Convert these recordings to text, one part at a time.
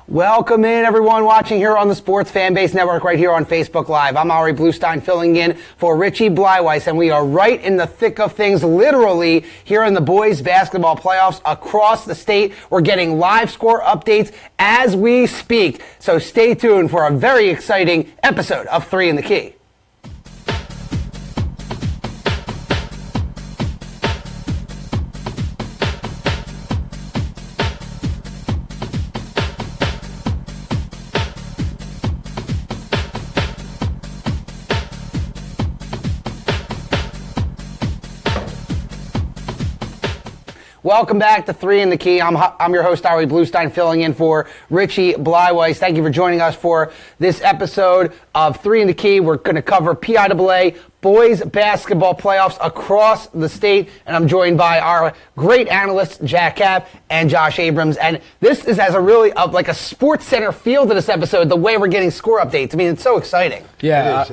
Welcome in, everyone watching here on the Sports Fan Base Network right here on Facebook Live. I'm Ari Bluestein filling in for Richie Bleiweiss, and we are right in the thick of things, literally, here in the boys basketball playoffs across the state. We're getting live score updates as we speak, so stay tuned for a very exciting episode of 3 in the Key. Welcome back to 3 in the Key. I'm your host, Ari Bluestein, filling in for Richie Bleiweiss. Thank you for joining us for this episode of 3 in the Key. We're going to cover PIAA boys basketball playoffs across the state, and I'm joined by our great analysts, Kapp and Josh Abrams. And this is as a really like a Sports Center feel to this episode, the way we're getting score updates. I mean, it's so exciting. Yeah,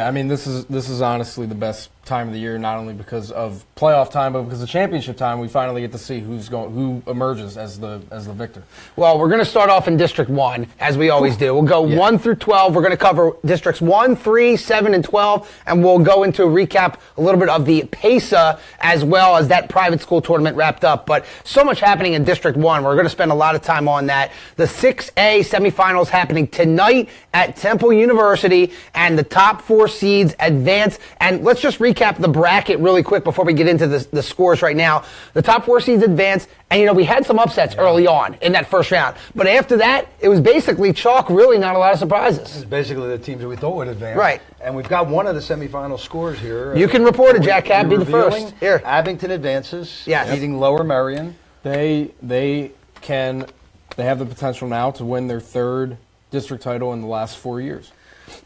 I mean, this is honestly the best time of the year, not only because of playoff time, but because of championship time. We finally get to see who emerges as the victor. Well, we're going to start off in District 1, as we always do. We'll go 1 through 12. We're going to cover Districts 1, 3, 7, and 12, and we'll go into a recap a little bit of the PIAA as well as that private school tournament wrapped up. But so much happening in District 1. We're going to spend a lot of time on that. The 6A semifinals happening tonight at Temple University, and the top 4 seeds advance. And let's just recap the bracket really quick before we get into the scores right now. The top 4 seeds advance, and we had some upsets early on in that first round. But after that, it was basically chalk, really not a lot of surprises. It's basically the teams that we thought would advance. Right. And we've got one of the semifinal scores here. You can report it, Kapp. Be the first. Here. Abington advances, yes. beating Lower Merion. They have the potential now to win their 3rd district title in the last 4 years.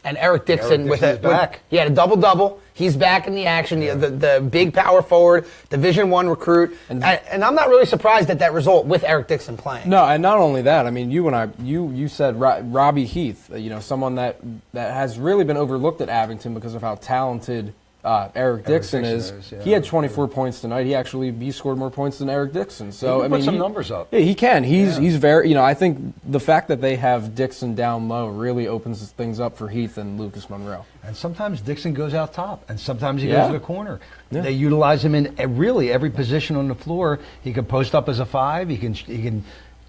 And Eric Dixon with back. He had a double-double. He's back in the action. The big power forward, Division I recruit. And I'm not really surprised at that result with Eric Dixon playing. No, and not only that. I mean, you said Robbie Heath, someone that has really been overlooked at Abington because of how talented Eric Dixon is. He had 24 points tonight. He scored more points than Eric Dixon. So he put some numbers up. Yeah, he can. He's very. I think the fact that they have Dixon down low really opens things up for Heath and Lucas Monroe. And sometimes Dixon goes out top, and sometimes he goes to the corner. Yeah. They utilize him in really every position on the floor. He can post up as a 5. He can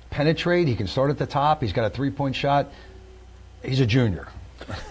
penetrate. He can start at the top. He's got a 3-point shot. He's a junior.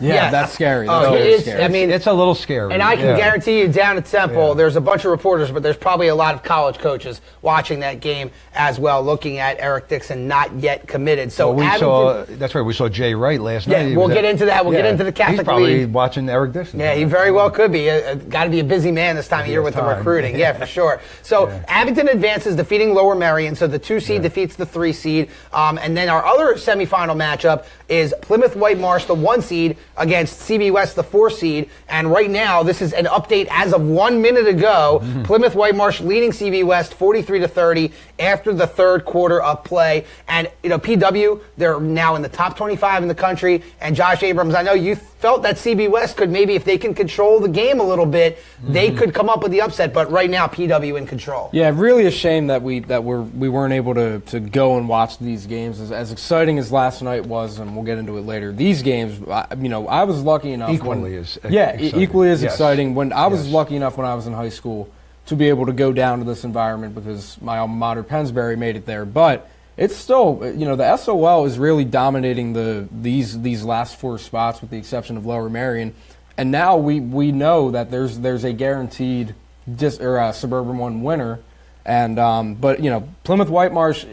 Yeah, that's scary. Scary. I mean, it's a little scary. And I can guarantee you down at Temple, there's a bunch of reporters, but there's probably a lot of college coaches watching that game as well, looking at Eric Dixon not yet committed. So that's right. We saw Jay Wright last night. We'll get into that. We'll get into the Catholic He's probably League. watching Eric Dixon. Yeah, he very well could be. Got to be a busy man this time of year with the recruiting. Yeah, for sure. So Abington advances, defeating Lower Merion. So the 2 seed defeats the 3 seed. And then our other semifinal matchup is Plymouth White Marsh, the 1 seed, against CB West, the 4 seed. And right now, this is an update as of 1 minute ago. Plymouth White Marsh leading CB West 43-30 after the 3rd quarter of play. And, PW, they're now in the top 25 in the country. And Josh Abrams, I know you felt that CB West could maybe, if they can control the game a little bit, they could come up with the upset. But right now, PW in control. Yeah, really a shame that we weren't able to go and watch these games. As exciting as last night was, and we'll get into it later, these games, I was lucky enough equally as exciting when I was lucky enough when I was in high school to be able to go down to this environment because my alma mater Pennsbury made it there. But it's still, the SOL is really dominating these last 4 spots with the exception of Lower Merion, and now we know that there's a guaranteed Suburban 1 winner. And but Plymouth White Marsh,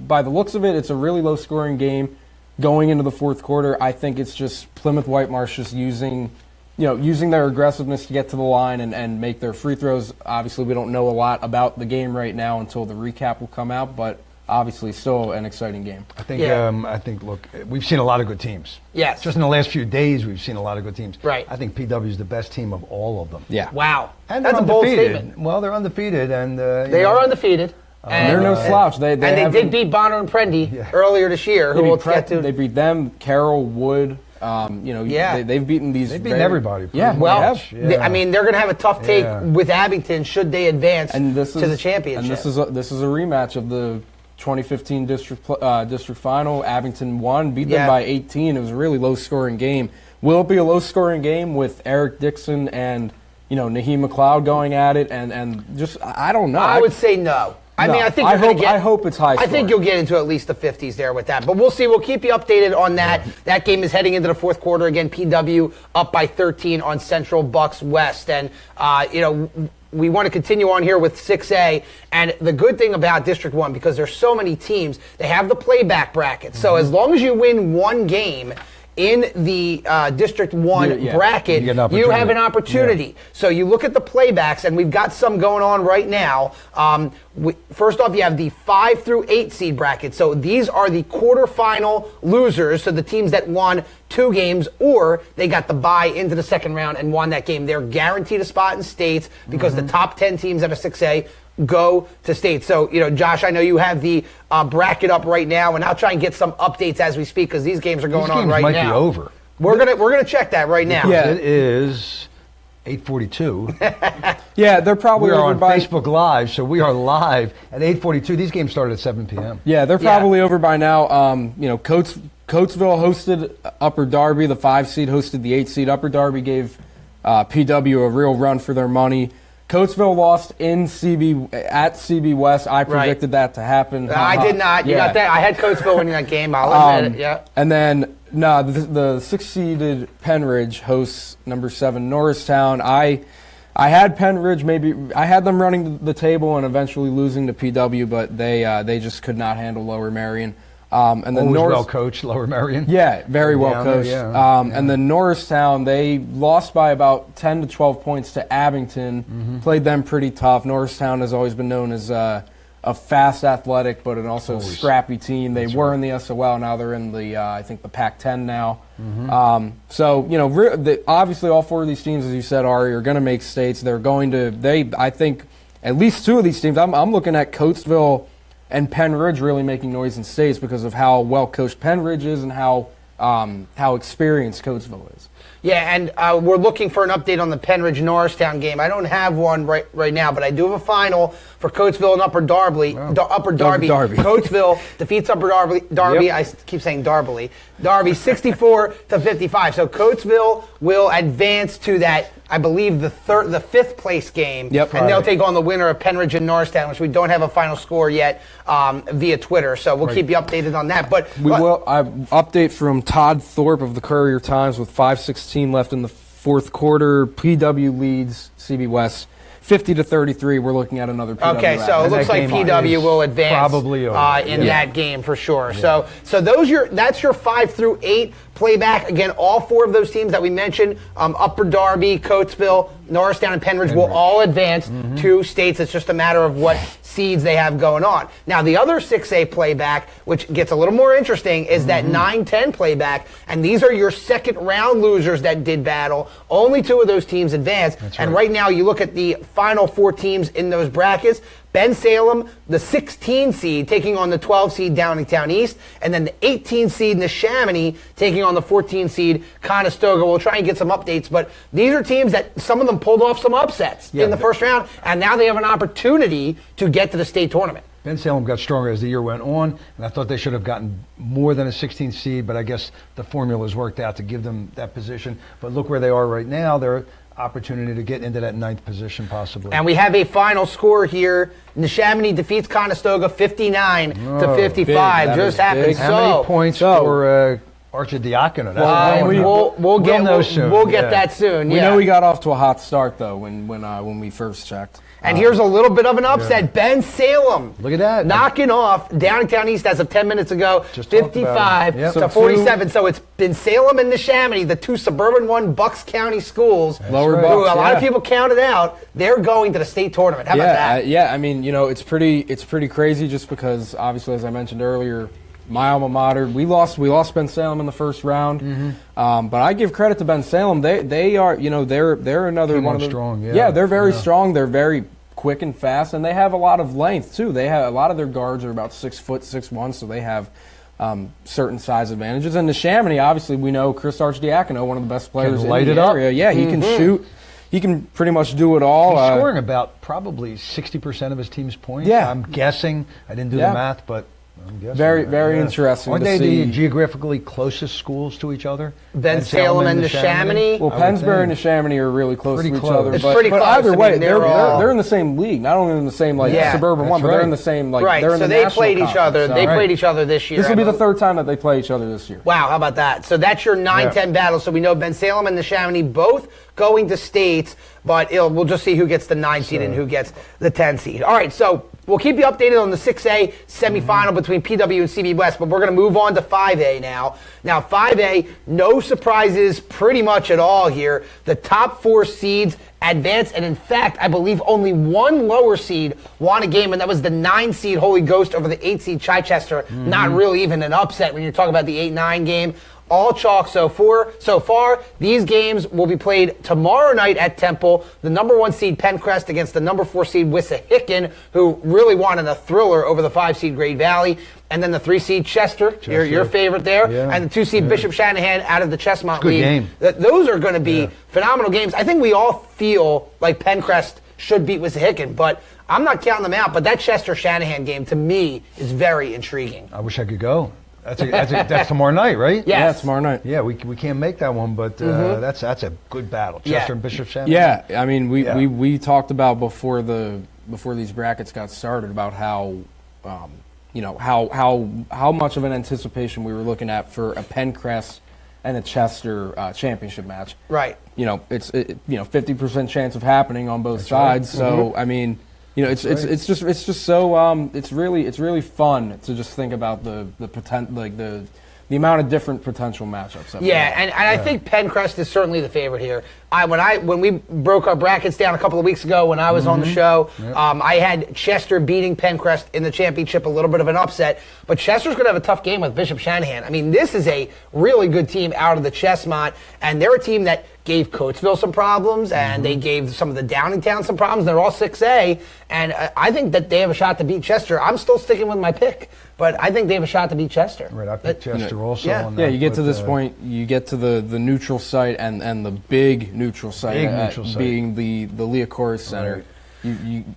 by the looks of it, it's a really low scoring game. Going into the 4th quarter, I think it's just Plymouth White Marsh just using their aggressiveness to get to the line and make their free throws. Obviously, we don't know a lot about the game right now until the recap will come out, but obviously still an exciting game. I think, look, we've seen a lot of good teams. Yes. Just in the last few days, we've seen a lot of good teams. Right. I think PW is the best team of all of them. Yeah. Wow. And that's a bold statement. Well, they're undefeated. And they are undefeated. And they're no slouch. They did beat Bonner and Prendy earlier this year. They beat them, Carroll, Wood. They've beaten these. They've beaten everybody. Yeah, well, I mean, they're going to have a tough take with Abington should they advance to the championship. And this is a rematch of the 2015 district final. Abington won, beat them by 18. It was a really low-scoring game. Will it be a low-scoring game with Eric Dixon and Naheem McLeod going at it? And just I don't know. I would say no. I mean, I hope it's high scoring. I think you'll get into at least the 50s there with that. But we'll see. We'll keep you updated on that. Yeah. That game is heading into the fourth quarter. Again, PW up by 13 on Central Bucks West. And, we want to continue on here with 6A. And the good thing about District 1, because there's so many teams, they have the playback bracket. Mm-hmm. So as long as you win one game in the District 1 bracket, you have an opportunity. Yeah. So you look at the playbacks, and we've got some going on right now. First off, you have the 5 through 8 seed bracket. So these are the quarterfinal losers, so the teams that won 2 games or they got the bye into the second round and won that game. They're guaranteed a spot in states because the top 10 teams out of 6A go to state. So, Josh, I know you have the bracket up right now, and I'll try and get some updates as we speak because these games are going on right now. These games might be over. We're gonna check that right now. Yeah, it is 8:42. Yeah, they're probably over on Facebook Live, so we are live at 8:42. These games started at 7 p.m. Yeah, they're probably over by now. Coatesville hosted Upper Darby. The 5 seed hosted the 8 seed. Upper Darby gave PW a real run for their money. Coatesville lost at CB West. I predicted that to happen. I did not. You got that. I had Coatesville winning that game. I'll admit it. Yeah. And then the 6-seeded Penridge hosts number 7 Norristown. I had Penridge I had them running the table and eventually losing to PW, but they just could not handle Lower Merion. And then well coached, Lower Merion. Yeah, very well coached. And then Norristown, they lost by about 10 to 12 points to Abington. Played them pretty tough. Norristown has always been known as a fast, athletic, but an also scrappy team. They were in the SOL. Now they're in the I think the Pac-10 now. Obviously all 4 of these teams, as you said, Ari, are going to make states. I think at least 2 of these teams. I'm looking at Coatesville and Penridge really making noise in states because of how well coached Penridge is and how experienced Coatesville is. Yeah, and we're looking for an update on the Penridge-Norristown game. I don't have one right now, but I do have a final for Coatesville and Upper Darby. Upper Darby. Coatesville defeats Upper Darby. Yep. I keep saying Darby. Darby 64-55. So Coatesville will advance to that, I believe, the 5th place game. Yep. And they'll take on the winner of Penridge and Norristown, which we don't have a final score yet via Twitter. So we'll keep you updated on that. But we will. Update from Todd Thorpe of the Courier Times with 5:16 left in the fourth quarter. PW leads CB West 50-33. We're looking at another PW. Okay, so it looks like PW will advance probably in that game for sure. Yeah. So that's your 5 through 8 playback. Again, all 4 of those teams that we mentioned, Upper Darby, Coatesville, Norristown, and Penridge will all advance to states. It's just a matter of what seeds they have going on. Now, the other 6A playback, which gets a little more interesting, is that 9-10 playback, and these are your second round losers that did battle. Only 2 of those teams advanced. And right now, you look at the final 4 teams in those brackets. Ben Salem, the 16 seed, taking on the 12 seed Downingtown East, and then the 18 seed Neshaminy taking on the 14 seed Conestoga. We'll try and get some updates, but these are teams that some of them pulled off some upsets in the first round, and now they have an opportunity to get to the state tournament. Ben Salem got stronger as the year went on, and I thought they should have gotten more than a 16 seed, but I guess the formulas worked out to give them that position. But look where they are right now. They're opportunity to get into that 9th position possibly. And we have a final score here. Neshaminy defeats Conestoga 59-55. Just happened. How many points for Archidiakono? We'll get that soon. We know we got off to a hot start though when we first checked. And here's a little bit of an upset. Yeah. Ben Salem. Look at that. Knocking off Downingtown East as of 10 minutes ago, 55-47. So it's been Salem and Neshaminy, the 2 suburban 1 Bucks County schools. Lower Bucks, who a lot of people counted out. They're going to the state tournament. How about that? I mean, it's pretty crazy just because obviously, as I mentioned earlier, my alma mater. We lost Ben Salem in the first round, but I give credit to Ben Salem. They are they're another one of the strong. They're very strong. They're very quick and fast, and they have a lot of length too. They have a lot of their guards are about 6 foot 6'1", so they have certain size advantages. And Neshaminy, obviously, we know Chris Archidiakono, one of the best players in the area. Yeah, he can shoot. he can pretty much do it all. He's scoring about probably 60% of his team's points. Yeah. I'm guessing. I didn't do the math, but I'm guessing. Very interesting. Aren't to they see. the geographically closest schools to each other? Bensalem and Neshaminy. Well, Pennsbury and Neshaminy are really close Pretty to each close. other. It's but, pretty but close. either I way, mean, they're in the same league. Not only in the same suburban one, but they're in the same right. They're in so the they national played each conference, other. so. They played each other this year. This will be the third time that they play each other this year. Wow, how about that? So that's your 9-10 battle. So we know Bensalem and Neshaminy both going to states, but we'll just see who gets the 9 seed and who gets the 10 seed. All right, so we'll keep you updated on the 6A semifinal between PW and CB West, but we're going to move on to 5A now. Now, 5A, no surprises pretty much at all here. The top 4 seeds advance, and in fact, I believe only one lower seed won a game, and that was the 9 seed Holy Ghost over the 8 seed Chichester. Not really even an upset when you're talking about the 8-9 game. All chalk so far. These games will be played tomorrow night at Temple. The number 1 seed Pencrest against the number 4 seed Wissahickon, who really wanted a thriller over the 5 seed Great Valley. And then the 3 seed Chester. Your favorite there. Yeah. And the 2 seed Bishop Shanahan out of the Chestmont Good League. game. Those are going to be phenomenal games. I think we all feel like Pencrest should beat Wissahickon, but I'm not counting them out. But that Chester Shanahan game, to me, is very intriguing. I wish I could go. That's tomorrow night, right? Yes. Yeah, tomorrow night. Yeah, we can't make that one, but that's a good battle. Chester and Bishop Shanahan. Yeah, I mean, we talked about before these brackets got started about how, how much of an anticipation we were looking at for a Pencrest and a Chester championship match. Right. It's 50% chance of happening on both sides. Right. So I mean, it's just so it's really fun to just think about the the amount of different potential matchups. Yeah, and I think Pencrest is certainly the favorite here. When we broke our brackets down a couple of weeks ago when I was on the show, I had Chester beating Pencrest in the championship, a little bit of an upset. But Chester's going to have a tough game with Bishop Shanahan. I mean, this is a really good team out of the Chestmont, and they're a team that gave Coatesville some problems, and they gave some of the Downingtown some problems. They're all 6A, and I think that they have a shot to beat Chester. I'm still sticking with my pick, but I think they have a shot to beat Chester. Right, I picked Chester also yeah. on that. Yeah, you get to this point, you get to the neutral site and the big neutral site, being the Leocoris Center. Right.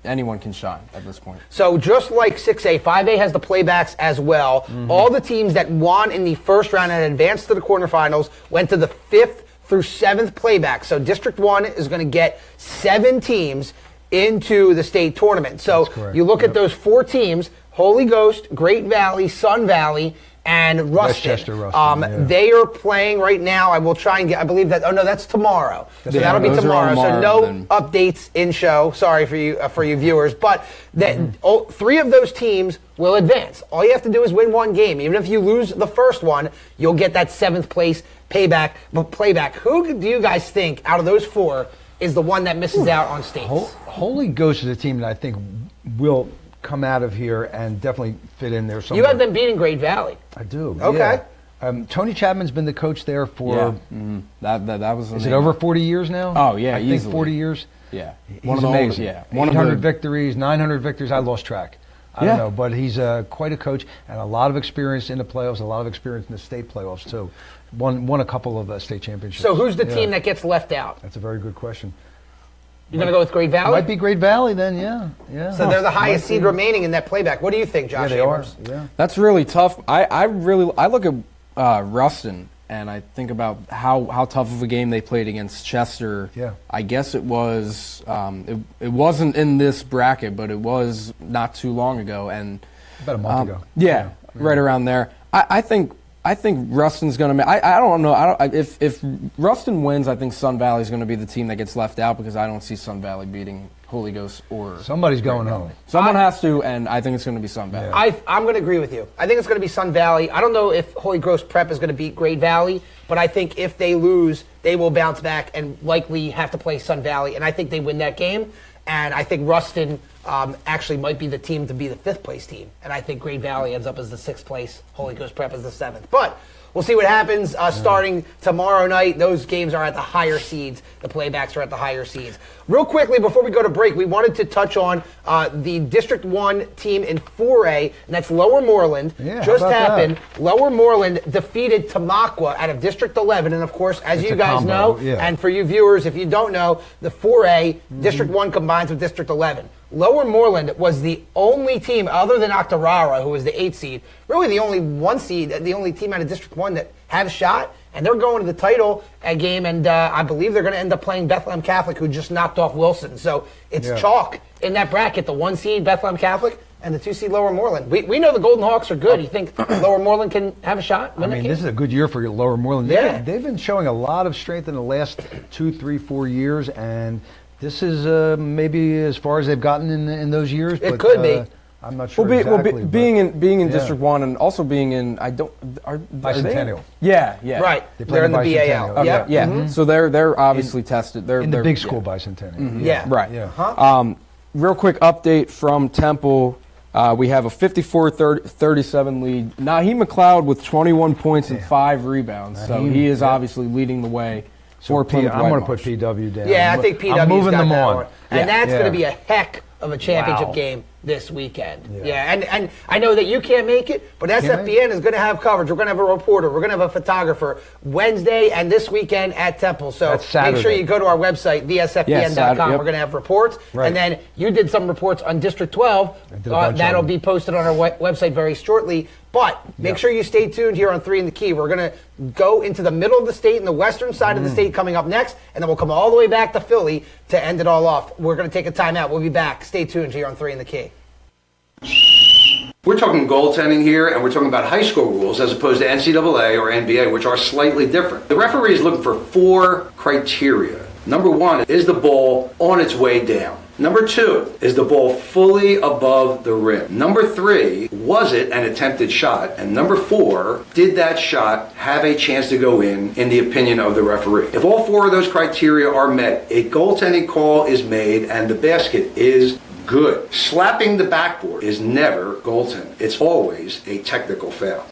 Anyone can shine at this point. So just like 6A, 5A has the playbacks as well. All the teams that won in the first round and advanced to the quarterfinals went to the 5th through 7th playback. So District 1 is going to get 7 teams into the state tournament. So you look at those 4 teams, Holy Ghost, Great Valley, Sun Valley, and Ruston. Westchester, Ruston, They are playing right now. I will try and get, I believe that, that's tomorrow. So that'll be those are tomorrow. So no then. updates in show. Sorry for you viewers. But 3 of those teams will advance. All you have to do is win 1 game. Even if you lose the first one, you'll get that 7th place playback. Who do you guys think out of those 4 is the one that misses out on states? Holy Ghost is a team that I think will come out of here and definitely fit in there somewhere. You have them beating Great Valley. I do. Okay. Yeah. Tony Chapman's been the coach there for. That was. Is it over 40 years now? Oh yeah, I easily. think 40 years. Yeah, He's amazing. 800 victories, 900 victories. I lost track. I don't know, but he's quite a coach and a lot of experience in the playoffs, a lot of experience in the state playoffs too. Won a couple of state championships. So who's the team that gets left out? That's a very good question. You're going to go with Great Valley? Might be Great Valley then, yeah. So they're the highest seed remaining in that playback. What do you think, Josh Abrams? Yeah. That's really tough. I look at Ruston and I think about how tough of a game they played against Chester. Yeah. I guess it was it wasn't in this bracket, but it was not too long ago, and about a month ago. Yeah, right around there. I think Ruston's going to. I don't know. If Ruston wins, I think Sun Valley is going to be the team that gets left out because I don't see Sun Valley beating Holy Ghost or. Somebody's going home. Someone has to, and I think it's going to be Sun Valley. Yeah. I'm going to agree with you. I think it's going to be Sun Valley. I don't know if Holy Ghost Prep is going to beat Great Valley, but I think if they lose, they will bounce back and likely have to play Sun Valley, and I think they win that game. And I think Ruston actually might be the team to be the 5th place team. And I think Great Valley ends up as the 6th place, Holy Ghost Prep as the 7th. But we'll see what happens starting tomorrow night. Those games are at the higher seeds. The playbacks are at the higher seeds. Real quickly, before we go to break, we wanted to touch on the District 1 team in 4A, and that's Lower Moreland. Yeah, just how about happened. that? Lower Moreland defeated Tamaqua out of District 11. And, of course, as It's you a guys combo, know, yeah. and for you viewers, if you don't know, the 4A, District 1 combines with District 11. Lower Moreland was the only team, other than Octorara, who was the 8th seed, really the only 1 seed, the only team out of District 1 that had a shot, and they're going to the title game, and I believe they're going to end up playing Bethlehem Catholic, who just knocked off Wilson. So it's chalk in that bracket, the 1 seed Bethlehem Catholic and the 2 seed Lower Moreland. We know the Golden Hawks are good. You think Lower Moreland can have a shot? I mean, this is a good year for Lower Moreland. Yeah. They've been showing a lot of strength in the last 2, 3, 4 years, and this is maybe as far as they've gotten in those years. It could be. I'm not sure Well, exactly. being in yeah. District 1 and also being in, Bicentennial. Yeah. Right. They They're in the Bicentennial. BAL. Okay, Yep. yeah. So they're obviously tested. They're In the they're- big school Bicentennial. Yeah. Right. Yeah. Real quick update from Temple. We have a 54-37 lead. Naheem McLeod with 21 points and 5 rebounds. So he is obviously leading the way for Plymouth I'm going to Whitemarsh. put PW down. Yeah, I think PW's I'm moving got them that on. one. And that's Yeah. going to be a heck of a championship Wow. game this weekend. Yeah. And I know that you can't make it, but SFBN is going to have coverage. We're going to have a reporter. We're going to have a photographer Wednesday and this weekend at Temple. So That's make sure Saturday. you go to our website, thesfbn.com. Saturday, yep. We're going to have reports. Right. And then you did some reports on District 12. did a bunch of That'll them. be posted on our website very shortly. But make sure you stay tuned here on 3 in the Key. We're going to go into the middle of the state and the western side of the state coming up next, and then we'll come all the way back to Philly to end it all off. We're going to take a timeout. We'll be back. Stay tuned here on 3 in the Key. We're talking goaltending here, and we're talking about high school rules as opposed to NCAA or NBA, which are slightly different. The referee is looking for 4 criteria. Number 1, is the ball on its way down? Number 2, is the ball fully above the rim? Number 3, was it an attempted shot? And number 4, did that shot have a chance to go in the opinion of the referee? If all 4 of those criteria are met, a goaltending call is made and the basket is good. Slapping the backboard is never goaltending. It's always a technical foul.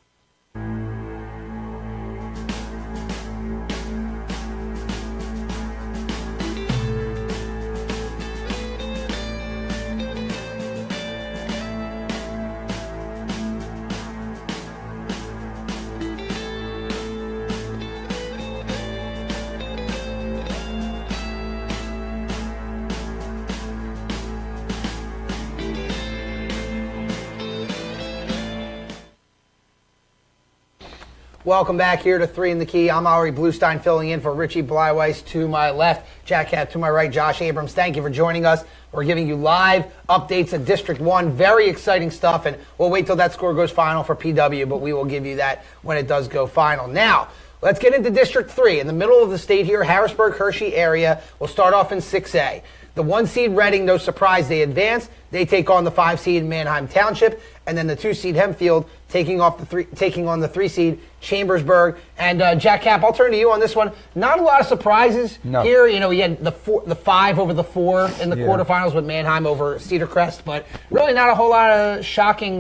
Welcome back here to 3 in the Key. I'm Ari Bluestein filling in for Richie Bleiweiss to my left, Jack Kapp to my right, Josh Abrams. Thank you for joining us. We're giving you live updates at District 1. Very exciting stuff, and we'll wait till that score goes final for PW, but we will give you that when it does go final. Now, let's get into District 3. In the middle of the state here, Harrisburg, Hershey area. We'll start off in 6A. The 1 seed Reading, no surprise, they advance. They take on the 5 seed Manheim Township, and then the 2 seed Hempfield taking on the 3 seed Chambersburg. And Jack Kapp, I'll turn to you on this one. Not a lot of surprises here. You know, we had the 5 over the 4 in the quarterfinals with Manheim over Cedar Crest, but really not a whole lot of shocking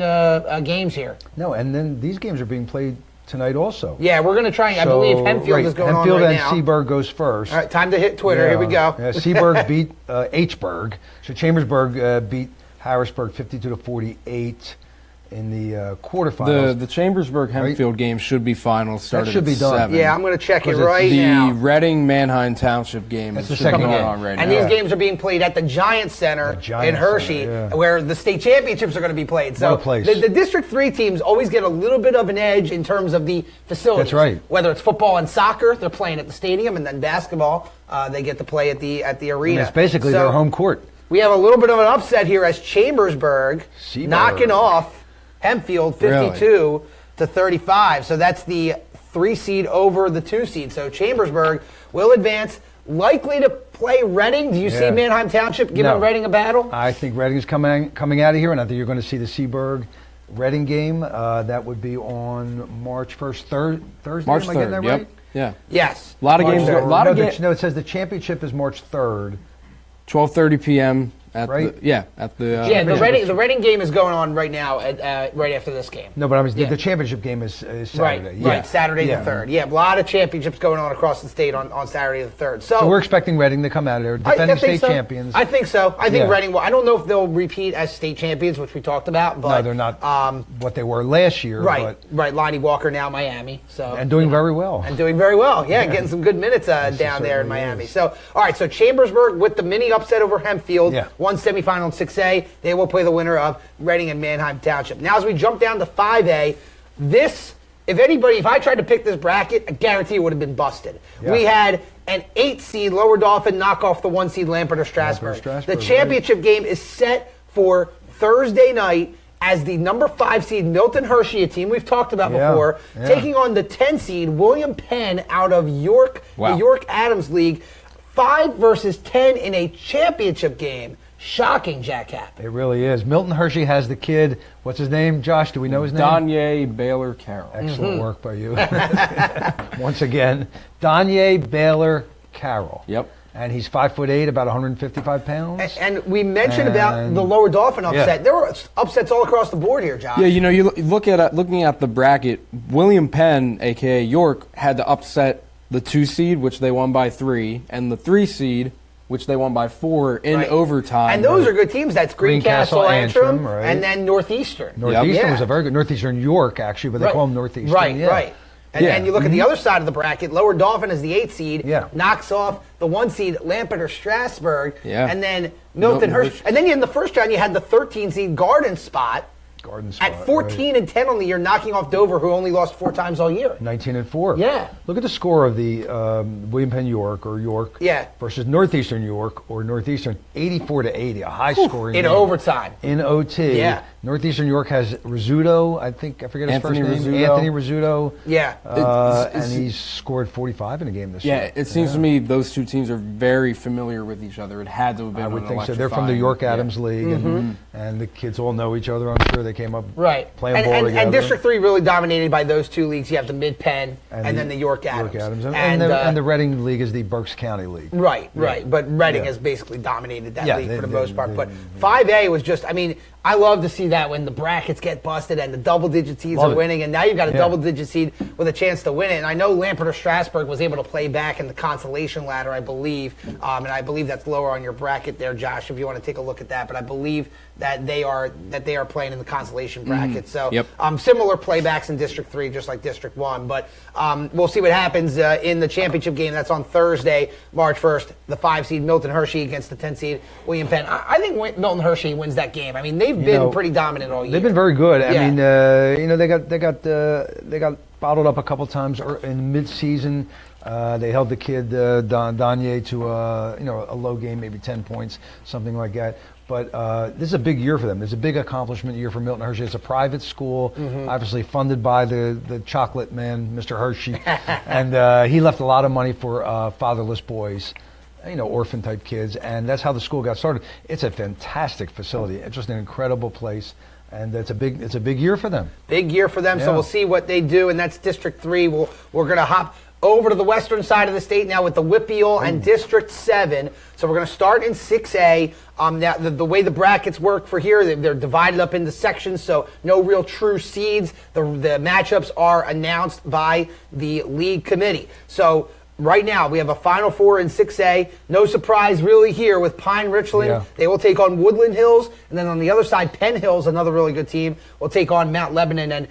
games here. No, and then these games are being played tonight also. Yeah, we're going to try. I believe Hempfield is going Hempfield on right now. and Seaburg goes first. All right, time to hit Twitter. Here we go. Yeah, Seaburg beat Hburg. So Chambersburg beat Harrisburg 52-48 in the quarterfinals. The Chambersburg Hempfield game should be final. Started should be at done. 7. Yeah, I'm going to check it Was it right The now. Reading Manheim Township game That's is the second going game. on right And now. these games are being played at the Giant Center The Giant in Hershey, Center, yeah. where the state championships are going to be played. So What a place. the District 3 teams always get a little bit of an edge in terms of the facilities. That's right. Whether it's football and soccer, they're playing at the stadium, and then basketball, they get to play at the arena. it's basically So their home court. We have a little bit of an upset here as Chambersburg Seaburg. knocking off Hempfield 52-35. So that's the 3 seed over the 2 seed. So Chambersburg will advance, likely to play Reading. Do you see Yeah. Manheim Township giving No. Reading a battle? I think Reading is coming out of here, and I think you're going to see the Seaburg Reading game. That would be on March 1st, Thursday. March Am I getting 3rd. that Yep. right? Yeah. Yes. A lot of March games. 3rd. A lot of games. No, it says the championship is March 3rd. 12:30 p.m. right? At the the Reading game is going on right now, right after this game. No, but the championship game is Saturday. Right, Saturday the 3rd. Yeah, a lot of championships going on across the state on Saturday the 3rd. So we're expecting Reading to come out of there, defending state champions. I think so. I think Reading will. I don't know if they'll repeat as state champions, which we talked about. But no, they're not what they were last year. Right, right. Lonnie Walker now Miami. And doing very well. Getting some good minutes down there in Miami. So, all right, so Chambersburg with the mini upset over Hempfield, one semifinal in 6A. They will play the winner of Reading and Manheim Township. Now, as we jump down to 5A, if I tried to pick this bracket, I guarantee it would have been busted. Yeah. We had an 8 seed Lower Dauphin knock off the 1 seed Lampeter Strasburg. The championship game is set for Thursday night as the number 5 seed Milton Hershey, a team we've talked about before, taking on the 10 seed William Penn out of York, the York Adams League. 5 versus 10 in a championship game. Shocking, Jack Kapp. It really is. Milton Hershey has the kid. What's his name, Josh? Do we know his name? Danye Baylor Carroll. Excellent work by you. Once again, Danye Baylor Carroll. Yep. And he's 5'8", about 155 pounds. And we mentioned about the Lower Dauphin upset. There were upsets all across the board here, Josh. Yeah, you looking at the bracket. William Penn, aka York, had to upset the 2 seed, which they won by 3, and the 3 seed, which they won by 4 in overtime. And those are good teams. That's Greencastle, Antrim, and then Northeastern. Northeastern was a very good Northeastern York, actually, but they call them Northeastern. Right. And then you look at the other side of the bracket. Lower Dauphin is the 8 seed, knocks off the 1 seed Lampeter Strasburg, and then Milton Hershey. And then in the first round, you had the 13 seed Garden Spot. At 14-10 on the year, knocking off Dover, who only lost 4 times all year. 19-4. Yeah. Look at the score of the William Penn York versus Northeastern York or Northeastern, 84-80, a high scoring in game. Overtime. In OT. Yeah. Northeastern York has Rizzuto, I forget his first name. Anthony Rizzuto. Yeah. And he's scored 45 in a game this year. Yeah, it seems to me those 2 teams are very familiar with each other. It had to have been I would think so. They're from the York Adams League, and the kids all know each other, I'm sure. They came up playing ball together. And District 3 really dominated by those 2 leagues. You have the Mid-Penn and then the York Adams. And the Reading League is the Berks County League. Right. But Reading has basically dominated that league for the most part. But 5A was just, I love to see that when the brackets get busted and the double-digit seeds are winning, and now you've got a double-digit seed with a chance to win it. And I know Lampeter Strasburg was able to play back in the consolation ladder, I believe, and I believe that's lower on your bracket there, Josh, if you want to take a look at that. But I believe that they are playing in the consolation bracket. So similar playbacks in District 3, just like District 1. But we'll see what happens in the championship game. That's on Thursday, March 1st. The 5 seed Milton Hershey against the 10 seed William Penn. I think Milton Hershey wins that game. They've been pretty dominant all year. They've been very good. They got bottled up a couple times in mid-season. They held the kid Danye to a low game, maybe 10 points, something like that. But this is a big year for them. It's a big accomplishment year for Milton Hershey. It's a private school, obviously funded by the chocolate man, Mr. Hershey, and he left a lot of money for fatherless boys. Orphan type kids, and that's how the school got started. It's a fantastic facility. It's just an incredible place, and it's a big year for them. Big year for them. So we'll see what they do, and that's District 3. We're going to hop over to the western side of the state now with the Whippeal and District 7. So we're going to start in 6A. Now, the way the brackets work for here, they're divided up into sections, so no real true seeds. The matchups are announced by the league committee. So right now, we have a Final Four in 6A. No surprise really here with Pine Richland. Yeah. They will take on Woodland Hills. And then on the other side, Penn Hills, another really good team, will take on Mount Lebanon. And,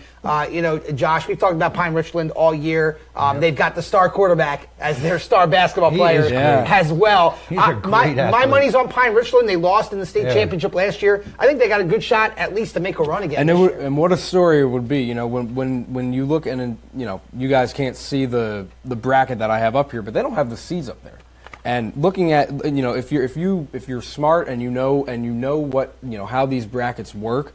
Josh, we've talked about Pine Richland all year. They've got the star quarterback as their star basketball player as well. My money's on Pine Richland. They lost in the state championship last year. I think they got a good shot at least to make a run again this year. And what a story it would be, when you look and, you guys can't see the bracket that I have up here, but they don't have the seeds up there. And looking at, if you're smart and you know what, how these brackets work,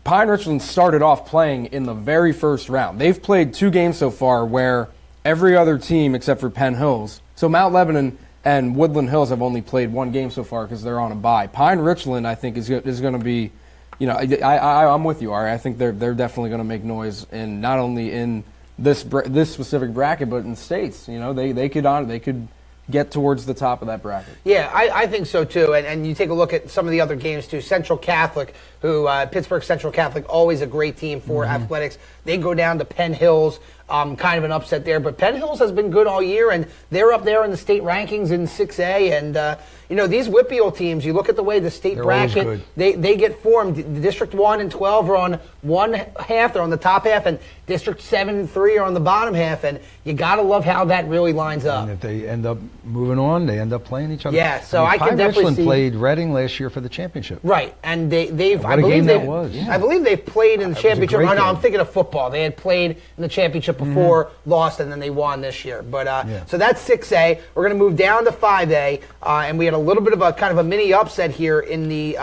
Pine Richland started off playing in the very first round. They've played 2 games so far where every other team except for Penn Hills, so Mount Lebanon and Woodland Hills have only played 1 game so far because they're on a bye. Pine Richland, I think, is going to be, I'm with you, Ari. I think they're definitely going to make noise, and not only in this specific bracket, but in states. They could get towards the top of that bracket. Yeah, I think so too. And you take a look at some of the other games too. Central Catholic, who Pittsburgh Central Catholic, always a great team for athletics. They go down to Penn Hills, kind of an upset there. But Penn Hills has been good all year, and they're up there in the state rankings in 6A. And these WPIAL teams, you look at the way the state bracket, they get formed. District 1 and 12 are on one half, they're on the top half, and District 7 and 3 are on the bottom half. And you got to love how that really lines up. And if they end up moving on, they end up playing each other. Yeah, so I can definitely see. played Reading last year for the championship. Right, and they've What a game that was. I believe they've played in the championship. great Oh, no, I'm game. thinking of football. They had played in the championship before, lost, and then they won this year. But so that's 6A. We're going to move down to 5A, and we had a little bit of a kind of a mini upset here in the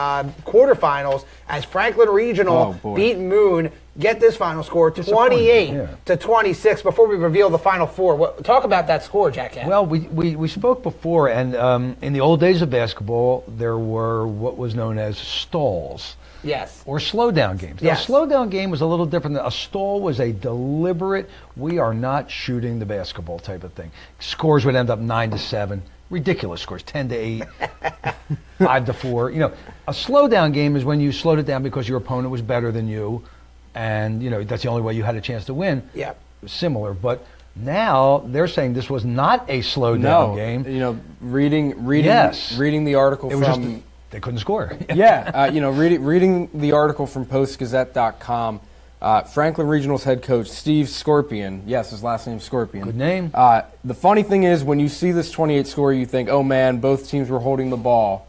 quarterfinals as Franklin Regional beat Moon. Get this final score, 28 to 26. Before we reveal the final four, talk about that score, Jack. Well, we spoke before, and in the old days of basketball, there were what was known as stalls. Yes. Or slow-down games. Now, a slow-down game was a little different. A stall was a deliberate, we are not shooting the basketball type of thing. Scores would end up 9-7. Ridiculous scores, 10-8, 5-4. A slow-down game is when you slowed it down because your opponent was better than you, and that's the only way you had a chance to win. Yeah. Similar, but now they're saying this was not a slow-down game. Reading the article from. They couldn't score. Reading the article from postgazette.com, Franklin Regional's head coach, Steve Scorpion, yes, his last name's Scorpion. Good name. The funny thing is, when you see this 28 score, you think, oh man, both teams were holding the ball,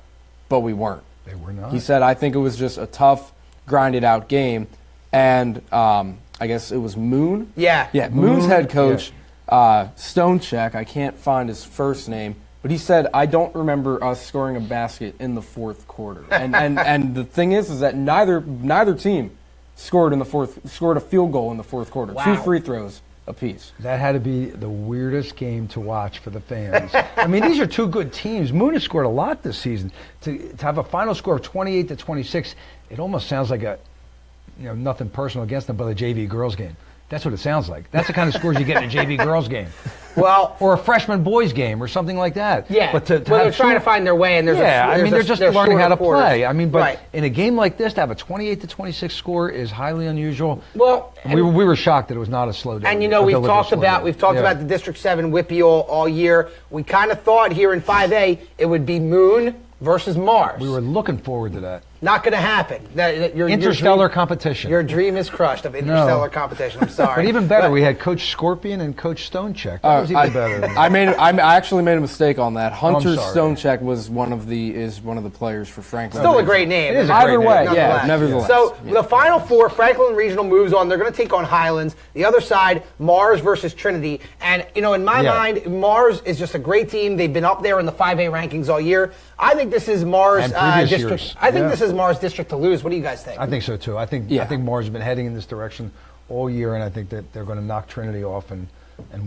but we weren't. They were not. He said, I think it was just a tough, grinded out game. And I guess it was Moon? Yeah. Yeah, Moon's head coach, Stonecheck, I can't find his first name, but he said, I don't remember us scoring a basket in the fourth quarter. And the thing is that neither team scored a field goal in the fourth quarter. Wow. 2 free throws apiece. That had to be the weirdest game to watch for the fans. I mean, these are two good teams. Moon has scored a lot this season. To have a final score of 28 to 26, it almost sounds like nothing personal against them, but a JV girls game. That's what it sounds like. That's the kind of scores you get in a JV girls game. Well, or a freshman boys game or something like that. Yeah, but they're trying to find their way, and there's they're just learning how to play. I mean, but right. in a game like this, to have a 28 to 26 score is highly unusual. Well, we were shocked that it was not a slowdown. And we've talked about the District 7 WPIAL all year. We kind of thought here in 5A it would be Moon versus Mars. We were looking forward to that. Not going to happen. Interstellar competition. Your dream is crushed of interstellar competition. I'm sorry. But even better, we had Coach Scorpion and Coach Stonecheck. That was even better. I actually made a mistake on that. Hunter Stonecheck was one of the players for Franklin. Still a great name. It is Either way, name, nevertheless. So the final four, Franklin Regional moves on. They're going to take on Highlands. The other side, Mars versus Trinity. And in my mind, Mars is just a great team. They've been up there in the 5A rankings all year. I think this is Mars district. Years. I think this is Mars district to lose. What do you guys think? I think so too. I think Mars has been heading in this direction all year, and I think that they're going to knock Trinity off and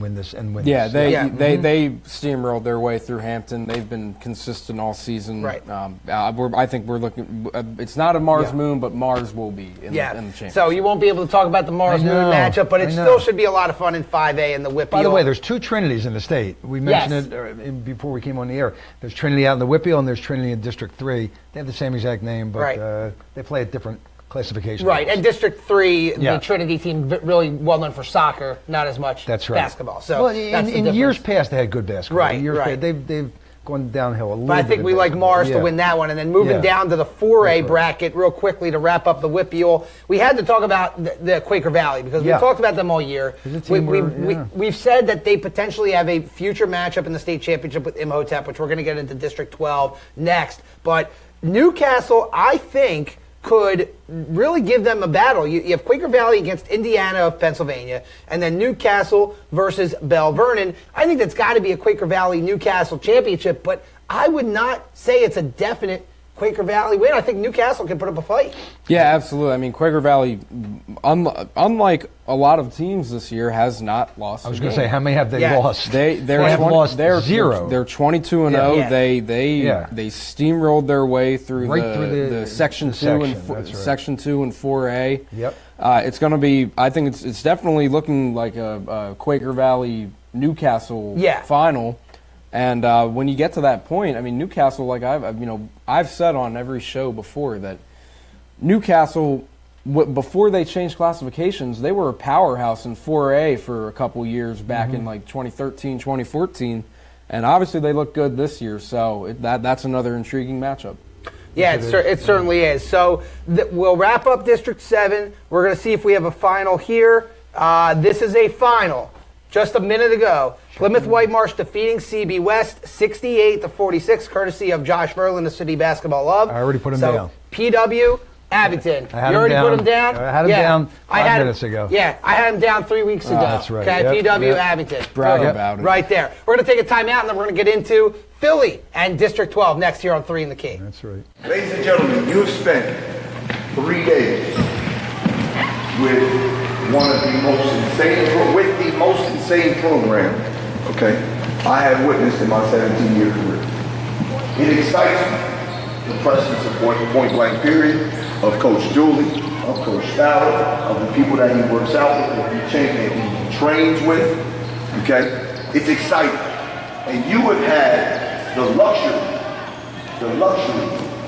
win this. They steamrolled their way through Hampton. They've been consistent all season. Right. I think we're looking. It's not a Mars Moon, but Mars will be in the championship. So you won't be able to talk about the Mars Moon matchup, but it still should be a lot of fun in 5A and the WPIAL. By the way, there's 2 Trinities in the state. We mentioned it before we came on the air. There's Trinity out in the WPIAL, and there's Trinity in District 3. They have the same exact name, but they play at different classification. Right, and District 3, the Trinity team, really well known for soccer, not as much basketball. So in years past, they had good basketball. Right. They've gone downhill a little bit. But I think we like Mars to win that one. And then moving down to the 4A bracket real quickly to wrap up the WPIAL, we had to talk about the Quaker Valley because we've talked about them all year. We've said that they potentially have a future matchup in the state championship with Imhotep, which we're going to get into District 12 next. But Newcastle, I think, could really give them a battle. You have Quaker Valley against Indiana of Pennsylvania, and then Newcastle versus Bell Vernon. I think that's got to be a Quaker Valley Newcastle championship, but I would not say it's a definite Quaker Valley win. I think Newcastle can put up a fight. Yeah, absolutely. I mean, Quaker Valley, unlike a lot of teams this year, has not lost. I was going to say, how many have they lost? They have lost 0. They're 22-0. They steamrolled their way through the Section 2 and Section 2 and 4A. Yep. It's going to be. I think it's definitely looking like a Quaker Valley Newcastle final. And when you get to that point, I mean, Newcastle, like I've said on every show before that Newcastle, before they changed classifications, they were a powerhouse in 4A for a couple years back in like 2013, 2014, and obviously they look good this year. So that's another intriguing matchup. Yeah, it certainly is. So we'll wrap up District 7. We're going to see if we have a final here. This is a final. Just a minute ago, Plymouth White Marsh defeating CB West 68-46, courtesy of Josh Verlin, the City Basketball Love. I already put him down. PW, Abington. You already put him down? I had him down 5 minutes ago. Yeah, I had him down 3 weeks ago. That's right. Okay, PW, Abington. Brag about it. Right there. We're going to take a timeout, and then we're going to get into Philly and District 12 next here on 3 in the Key. That's right. Ladies and gentlemen, you have spent 3 days with one of the most insane program, okay, I have witnessed in my 17-year career. It excites me, the presence of point blank period, of Coach Dooley, of Coach Fowler, of the people that he works out with, that he trains with, okay? It's exciting. And you have had the luxury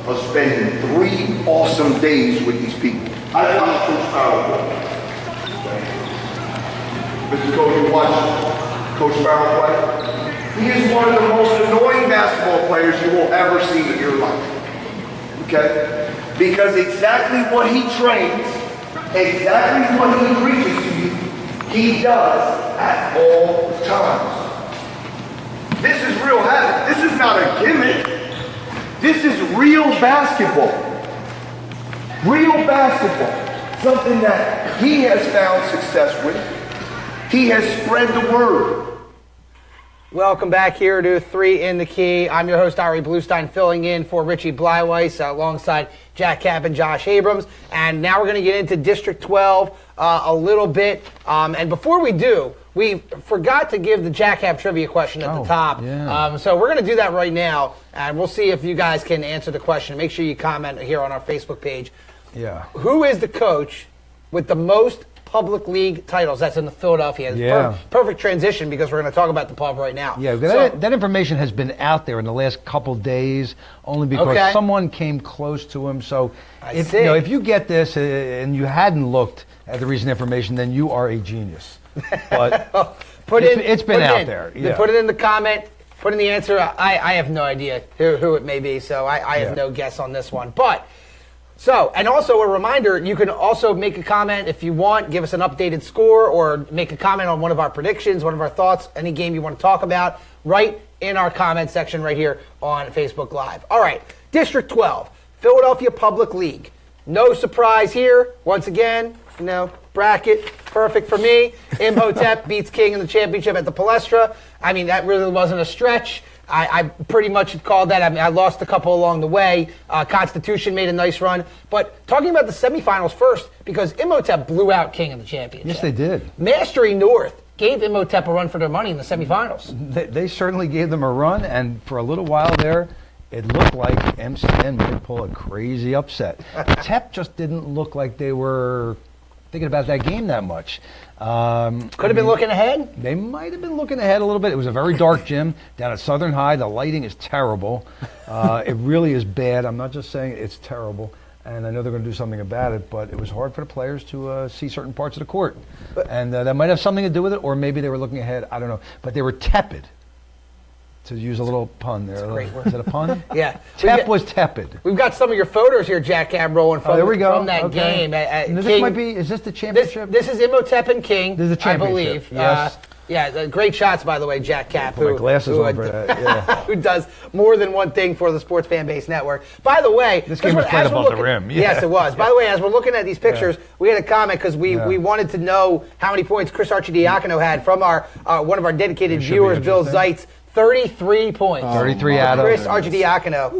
of spending 3 awesome days with these people. I watched Coach Fowler. Mr. Coach, you watch Coach Farrell play? He is one of the most annoying basketball players you will ever see in your life. Okay? Because exactly what he trains, exactly what he preaches to you, he does at all times. This is real habit. This is not a gimmick. This is real basketball. Real basketball. Something that he has found success with. He has spread the word. Welcome back here to 3 in the Key. I'm your host, Ari Bluestein, filling in for Richie Bleiweiss alongside Jack Kapp and Josh Abrams. And now we're going to get into District 12 a little bit. And before we do, we forgot to give the Jack Kapp trivia question at the top. Yeah. So we're going to do that right now. And we'll see if you guys can answer the question. Make sure you comment here on our Facebook page. Yeah. Who is the coach with the most public league titles? That's in the Philadelphia. Yeah. Perfect transition because we're going to talk about the pub right now. Yeah, that information has been out there in the last couple days only because someone came close to him. So if you get this and you hadn't looked at the recent information, then you are a genius. But it's been out there. Yeah. Put it in the comment. Put in the answer. I have no idea who it may be, so I have no guess on this one. But and also a reminder, you can also make a comment if you want, give us an updated score, or make a comment on one of our predictions, one of our thoughts, any game you want to talk about, right in our comment section right here on Facebook Live. All right, District 12, Philadelphia Public League. No surprise here. Once again, bracket, perfect for me. Imhotep beats King in the championship at the Palestra. I mean, that really wasn't a stretch. I pretty much called that. I mean, I lost a couple along the way. Constitution made a nice run. But talking about the semifinals first, because Imhotep blew out King in the championship. Yes, they did. Mastery North gave Imhotep a run for their money in the semifinals. They certainly gave them a run, and for a little while there, it looked like MCN might pull a crazy upset. TEP just didn't look like they were thinking about that game that much. Could have been looking ahead? They might have been looking ahead a little bit. It was a very dark gym down at Southern High. The lighting is terrible. It really is bad. I'm not just saying it's terrible. And I know they're going to do something about it, but it was hard for the players to see certain parts of the court. And that might have something to do with it, or maybe they were looking ahead. I don't know. But they were tepid, to use a little pun there. Is it a pun? Yeah. TEP was tepid. We've got some of your photos here, Jack Cab, rolling from, there we go. from that game. This might be, is this the championship? This is Imhotep and King, this is the championship. I believe. Yes. Great shots, by the way, Jack Cap, my glasses on for that. Yeah. who does more than one thing for the Sports Fan Base Network. By the way, this game was played above the rim. Yeah. Yes, it was. By the way, as we're looking at these pictures, we had a comment because we wanted to know how many points Chris Archidiakono had from our one of our dedicated viewers, Bill Zeitz. 33 points. 33 out of Chris Archidiakono.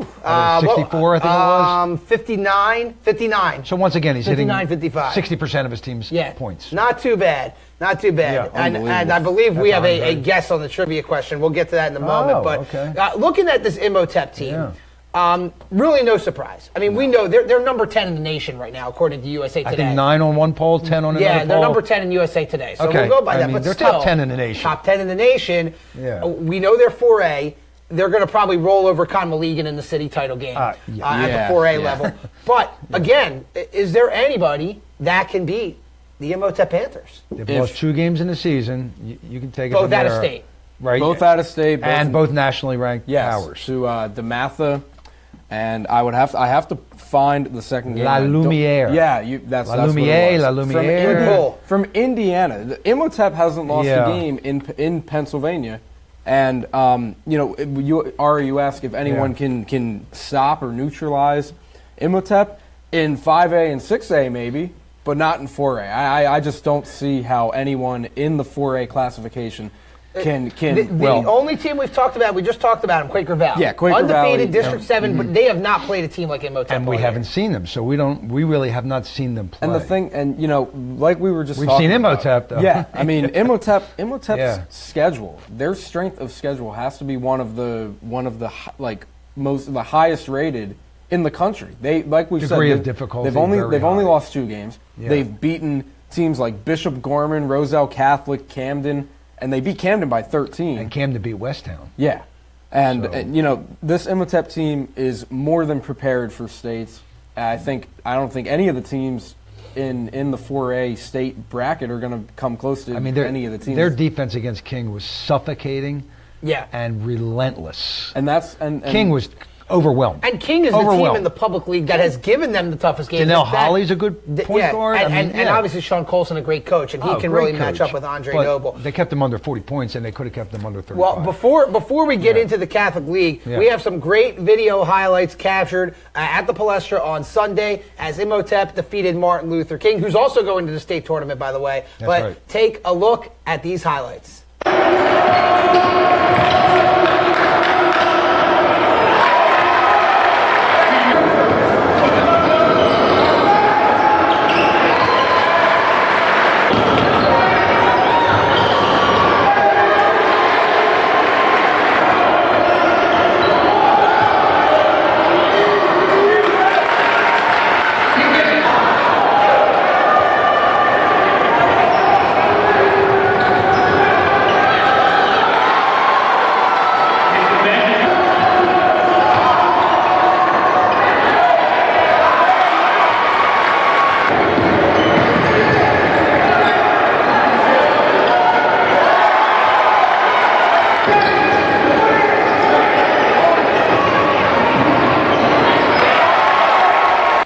64, I think it was. 59. So once again, he's 59, hitting 55. 60% of his team's points. Not too bad. Not too bad. Yeah, and I believe we have a guess on the trivia question. We'll get to that in a moment. But looking at this Imhotep team, Really no surprise. I mean, we know they're number 10 in the nation right now, according to USA Today. I think 9 on one poll, 10 on another poll. Yeah, they're number 10 in USA Today. So Okay. we'll go by that. I mean, But they're still, top 10 in the nation. Top 10 in the nation. Yeah. We know they're 4A. They're going to probably roll over Conmaligan in the city title game at the 4A level. But, again, is there anybody that can beat the Imhotep Panthers? They've lost 2 games in the season. You can take it Both from out of there. state. Right. Both out of state. And both nationally ranked powers. To DeMatha, and I have to find the second game. La Lumiere. Yeah, that's La what it Lumiere, was. La Lumiere. From Indiana. The Imhotep hasn't lost a game in Pennsylvania. And, you ask if anyone can stop or neutralize Imhotep in 5A and 6A maybe, but not in 4A. I just don't see how anyone in the 4A classification can. The only team we just talked about them, Quaker Valley. Yeah, Quaker Valley. Undefeated District 7, but they have not played a team like Imhotep. And we haven't seen them, so we really have not seen them play. And the thing, like we were just we've talking seen about, Imhotep, though. Yeah, I mean, Imhotep's schedule, their strength of schedule has to be one of the highest rated in the country. They, like we've Degree said, of difficulty they've only high. lost 2 games. Yeah. They've beaten teams like Bishop Gorman, Roselle Catholic, Camden, and they beat Camden by 13. And Camden beat Westtown. Yeah. And this Imhotep team is more than prepared for states. I don't think any of the teams in the 4A state bracket are going to come close to any of the teams. Their defense against King was suffocating Yeah. and relentless. And King was overwhelmed. And King is the team in the public league that has given them the toughest games. Janelle Holly's a good point guard. And obviously Sean Colson, a great coach, and he can really match up with Andre Noble. They kept them under 40 points, and they could have kept them under 35. Well, before we get into the Catholic League, we have some great video highlights captured at the Palestra on Sunday as Imhotep defeated Martin Luther King, who's also going to the state tournament, by the way. That's right. Take a look at these highlights.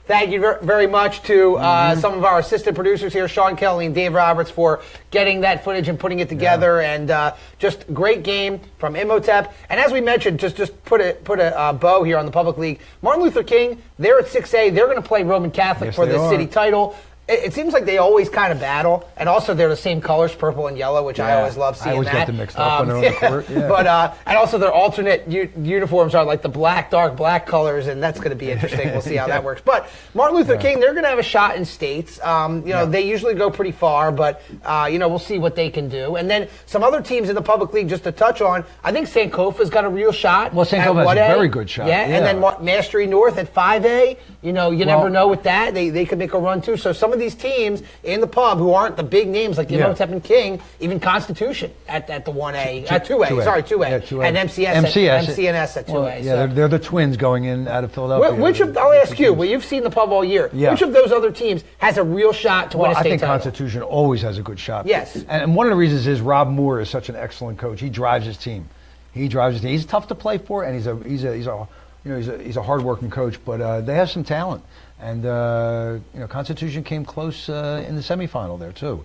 Thank you very much to some of our assistant producers here, Sean Kelly and Dave Roberts, for getting that footage and putting it together. And just great game from Imhotep. And as we mentioned, just put a bow here on the public league. Martin Luther King, they're at 6A. They're going to play Roman Catholic for the city title. It seems like they always kind of battle, and also they're the same colors, purple and yellow, which I always love seeing. I always get them mixed up when they're on the court. Yeah. But and also their alternate uniforms are like the dark black colors, and that's going to be interesting. We'll see how that works. But Martin Luther King, they're going to have a shot in states. They usually go pretty far, but we'll see what they can do. And then some other teams in the public league, just to touch on, I think Sankofa's got a real shot. Well, Sankofa has a very good shot. Yeah, and then Mastery North at 5A. You never know with that. They could make a run too. So some of these teams in the pub who aren't the big names like Imhotep and King, even Constitution at the 1A, 2A, and MCNS at 2A. They're the twins going in out of Philadelphia. I'll ask you, you've seen the pub all year. Yeah. Which of those other teams has a real shot to win a state I think title? Constitution always has a good shot. Yes. And one of the reasons is Rob Moore is such an excellent coach. He drives his team. He's tough to play for, and he's a hard-working coach. But they have some talent, and Constitution came close in the semifinal there too.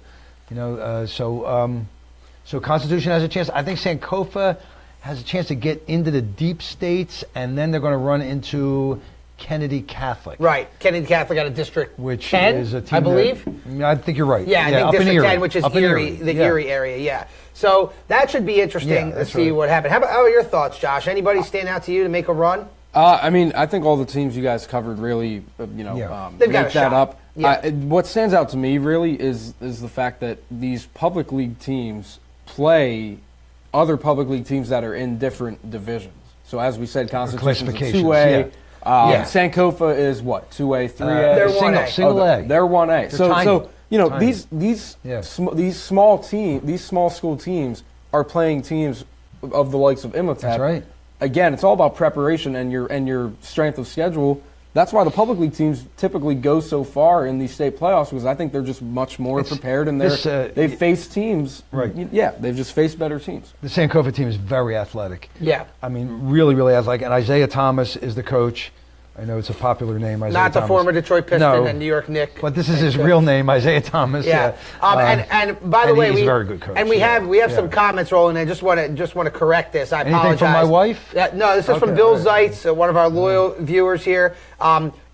So Constitution has a chance. I think Sankofa has a chance to get into the deep states, and then they're going to run into Kennedy Catholic. Right. Kennedy Catholic out of District 10, is a team I believe. I think you're right. Yeah, I think up in District Erie. 10, which is Up in Erie area, yeah. So that should be interesting to see what happens. How are your thoughts, Josh? Anybody stand out to you to make a run? I think all the teams you guys covered really, make that up. Yeah. What stands out to me really is the fact that these public league teams play other public league teams that are in different divisions. So as we said, Constitution is classifications, 2A. Yeah. Sankofa is what? 2A, 3A. They're 1A. Single A. They're 1A. So tiny. Tiny. these small school teams are playing teams of the likes of Imhotep. That's right. Again, it's all about preparation and your strength of schedule. That's why the public league teams typically go so far in these state playoffs, because I think they're just much more prepared, and they've faced teams. Right. Yeah, they've just faced better teams. The Sankofa team is very athletic. Yeah. I mean, really, really athletic. And Isaiah Thomas is the coach. I know it's a popular name, Isaiah Not the Thomas. former Detroit Piston and New York Knick. But this is his real name, Isaiah Thomas. Yeah. And by the way, he's a very good coach. And we have some comments rolling in. Just want to correct this. I Anything apologize. from my wife? No, this is from Bill Zeitz, one of our loyal viewers here.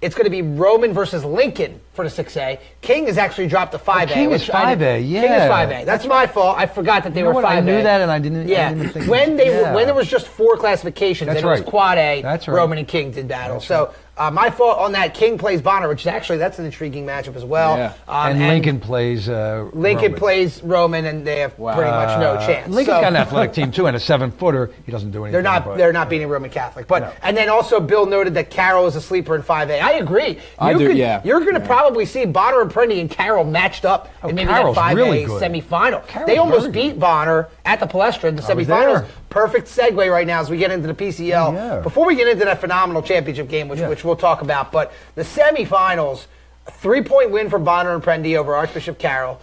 It's going to be Roman versus Lincoln for the 6A. King has actually dropped to 5A. King is 5A, yeah. King is 5A. That's my fault. I forgot that they were 5A. I knew that, and I didn't even think. When there was just 4 classifications, That's and it was right. Quad A, That's right. Roman and King did battle. That's So my fault on that. King plays Bonner, which is actually that's an intriguing matchup as well. Yeah. And Lincoln plays Lincoln Roman. plays Roman, and they have pretty much no chance. Lincoln's got an athletic team too, and a 7-footer. He doesn't do anything. They're not beating Roman Catholic. But and then also Bill noted that Carroll is a sleeper in 5A. I agree. You're going to probably see Bonner and Prendy and Carroll matched up in maybe Carroll's that 5A really good. semifinal. Carroll's They almost very beat good. Bonner at the Palestra in the I was semifinals. there. Perfect segue right now as we get into the PCL. Yeah. Before we get into that phenomenal championship game, which we'll talk about, but the semifinals, a 3-point win for Bonner and Prendy over Archbishop Carroll,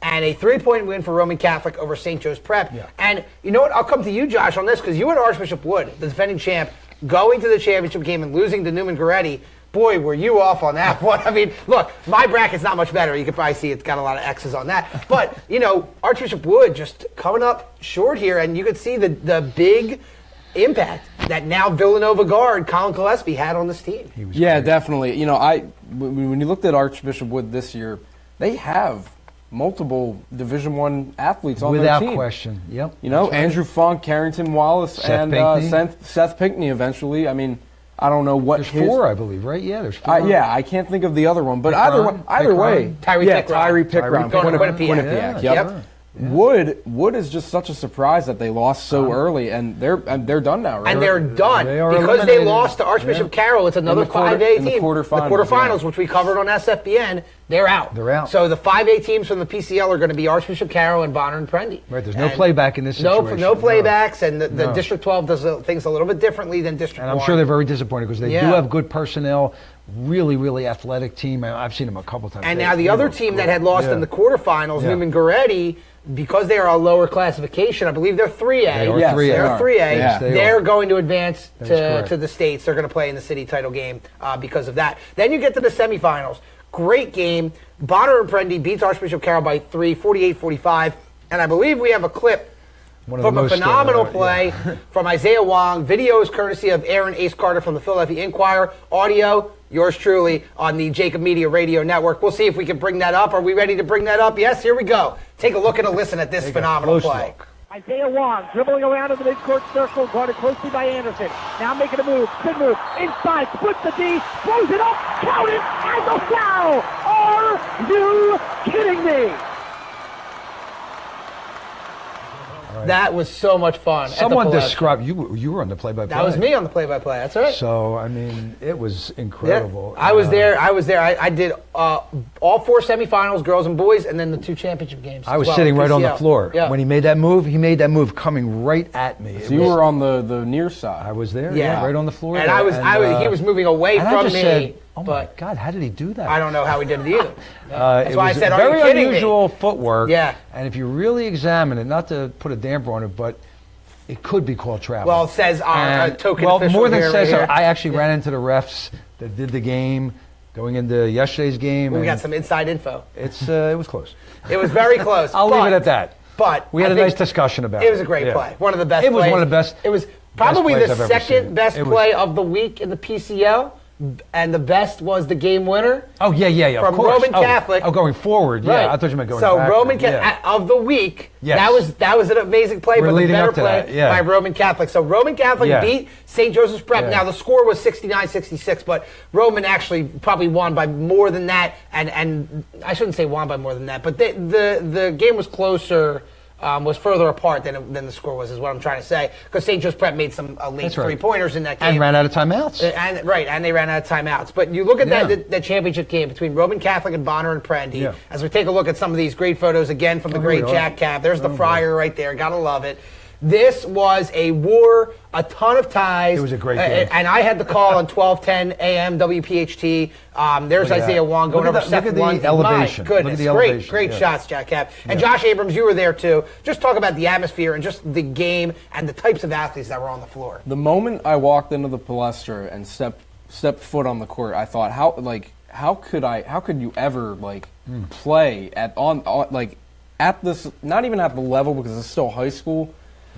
and a 3-point win for Roman Catholic over St. Joe's Prep. Yeah. And you know what? I'll come to you, Josh, on this, because you and Archbishop Wood, the defending champ, going to the championship game and losing to Newman Goretti. Boy, were you off on that one. I mean, look, my bracket's not much better. You can probably see it's got a lot of X's on that. But, Archbishop Wood just coming up short here, and you could see the big impact that now Villanova guard Colin Gillespie had on this team. Yeah, definitely. When you looked at Archbishop Wood this year, they have multiple Division I athletes on their team. Without question. Yep. Andrew Funk, Carrington Wallace, and Seth Pinckney eventually. I mean, I don't know what There's 4, I believe, right? Yeah, there's 4. I can't think of the other one, but either way, Tyree Pickron, going to Quinnipiac. Yep. Wood is just such a surprise that they lost so early, and they're done now, right? And they're done They are because they eliminated. lost to Archbishop Carroll. It's another 5A team. In the quarterfinals, the quarterfinals, which we covered on SFBN, they're out. They're out. So the 5A teams from the PCL are going to be Archbishop Carroll and Bonner and Prendy. Right, there's no playback in this situation. No playbacks, and the District 12 does things a little bit differently than District 1. And I'm sure they're very disappointed because they do have good personnel, really, really athletic team. I've seen them a couple times. And now the other team that had lost in the quarterfinals, Newman Goretti, because they are a lower classification, I believe they're 3A. They are 3A. They're 3A. Yes, they're going to advance correct. to the states. They're going to play in the city title game because of that. Then you get to the semifinals. Great game. Bonner and Prendy beats Archbishop Carroll by 3, 48-45. And I believe we have a clip from a phenomenal play from Isaiah Wong. Video is courtesy of Aaron Ace Carter from the Philadelphia Inquirer. Audio, yours truly, on the Jacob Media Radio Network. We'll see if we can bring that up. Are we ready to bring that up? Yes, here we go. Take a look and a listen at this phenomenal play. Isaiah Wong dribbling around in the midcourt circle, guarded closely by Anderson. Now making a move, good move, inside, splits the D, throws it up, counted as a foul! Are you kidding me? That was so much fun. Someone described you were on the play-by-play. That was me on the play-by-play. That's right. So I mean, it was incredible. Yeah, I was there. I did all 4 semifinals, girls and boys, and then the 2 championship games. I was sitting right on the floor when he made that move. He made that move coming right at me. So you were on the near side. I was there. Yeah. Right on the floor. And he was moving away and from I just me. Said, oh my but God, how did he do that? I don't know how he did it either. That's why I said, very are you kidding unusual me? footwork. Yeah. And if you really examine it, not to put a damper on it, but it could be called travel. Well, it says our token well, official more than here, says right so. here. I actually ran into the refs that did the game going into yesterday's game. We got some inside info. It was close. It was very close. I'll leave it at that. But we had a nice discussion about it. It was a great play. One of the best plays. It was one of the best. It was probably plays the I've ever second seen. best play of the week in the PCL. And the best was the game winner. Oh, yeah. From of course. Roman Catholic. Oh, going forward. Right. Yeah, I thought you meant going so backward. Roman Catholic of the week. Yes. That was an amazing play, We're but the leading better up to play that, yeah. by Roman Catholic. So Roman Catholic beat St. Joseph's Prep. Yeah. Now the score was 69-66, but Roman actually probably won by more than that. And I shouldn't say won by more than that, but the game was closer was further apart than the score was, is what I'm trying to say. Because St. Joe's Prep made some late three-pointers in that game. And ran out of timeouts. And they ran out of timeouts. But you look at that championship game between Roman Catholic and Bonner and Prendy, as we take a look at some of these great photos again from the great Jack Kapp. There's the Friar right there. Gotta love it. This was a war, a ton of ties. It was a great game. And I had the call on 12:10 a.m. WPHT. There's Isaiah Wong going over Seth Lundy. Elevation. My goodness, great shots, Jack Kapp. And Josh Abrams, you were there too. Just talk about the atmosphere and just the game and the types of athletes that were on the floor. The moment I walked into the Palestra and stepped foot on the court, I thought, how could you ever play at this, not even at the level because it's still high school.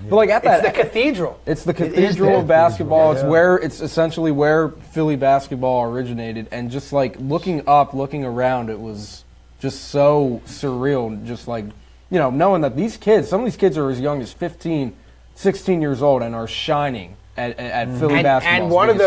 But at that, it's the cathedral. It's the cathedral of basketball. It's essentially where Philly basketball originated. And just looking looking around, it was just so surreal. Just knowing that some of these kids are as young as 15, 16 years old and are shining at Philly basketball. And one of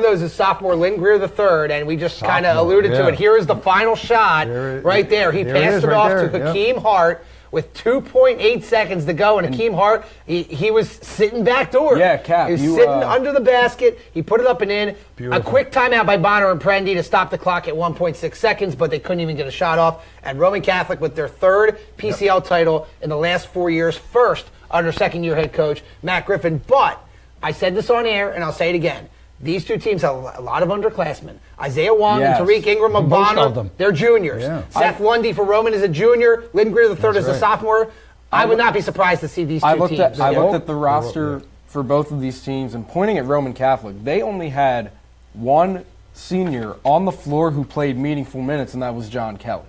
those is sophomore Lynn Greer III, and we just kind of alluded to it. Here is the final shot right there. He passed it off to Hakeem Hart. With 2.8 seconds to go, and Hakeem Hart, he was sitting backdoor. Yeah, Kapp. He was sitting under the basket. He put it up and in. Beautiful. A quick timeout by Bonner and Prendy to stop the clock at 1.6 seconds, but they couldn't even get a shot off. And Roman Catholic with their third PCL title in the last 4 years, first under second-year head coach Matt Griffin. But I said this on air, and I'll say it again. These two teams have a lot of underclassmen. Isaiah Wong and Tariq Ingram of Bonner, they're juniors. Yeah. Seth Lundy for Roman is a junior. Lynn Greer III is a sophomore. I would not be surprised to see these two teams. I looked at the roster for both of these teams, and pointing at Roman Catholic, they only had one senior on the floor who played meaningful minutes, and that was John Kelly.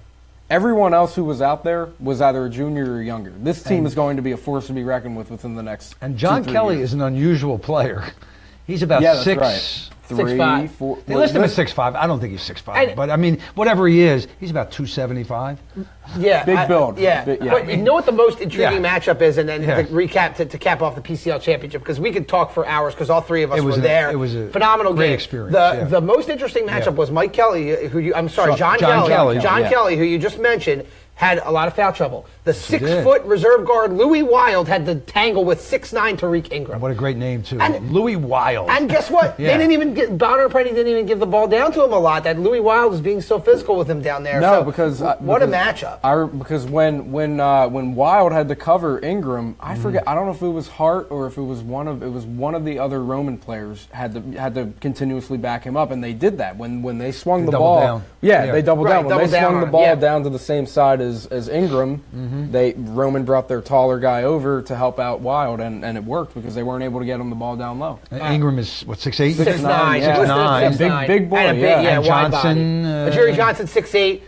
Everyone else who was out there was either a junior or younger. This team is going to be a force to be reckoned with within the next 2-3 years. And John Kelly is an unusual player. He's about 6'5". They list him at 6'5". I don't think he's 6'5", but I mean, whatever he is, he's about 275. Yeah, big build. But you know what the most intriguing matchup is, and then to recap to cap off the PCL championship, because we could talk for hours because all three of us were there. It was a phenomenal great game. Experience. The most interesting matchup was Mike Kelly, John Kelly, who you just mentioned. Had a lot of foul trouble. The 6-foot reserve guard, Louis Wild, had to tangle with 6'9" Tariq Ingram. What a great name, too. Louis Wild. And guess what? They didn't even Bonner and Prendy didn't even give the ball down to him a lot. That Louis Wild was being so physical with him down there. No, so, because a matchup. Because when Wild had to cover Ingram, I forget. I don't know if it was Hart or if it was one of the other Roman players had to continuously back him up, and they did that when they swung the ball down. They doubled down. When they swung the ball down to the same side as Ingram, Roman brought their taller guy over to help out Wild, and it worked because they weren't able to get him the ball down low. Ingram is, what, 6'8"? 6'9". Big boy, and Johnson. Jerry Johnson, 6'8".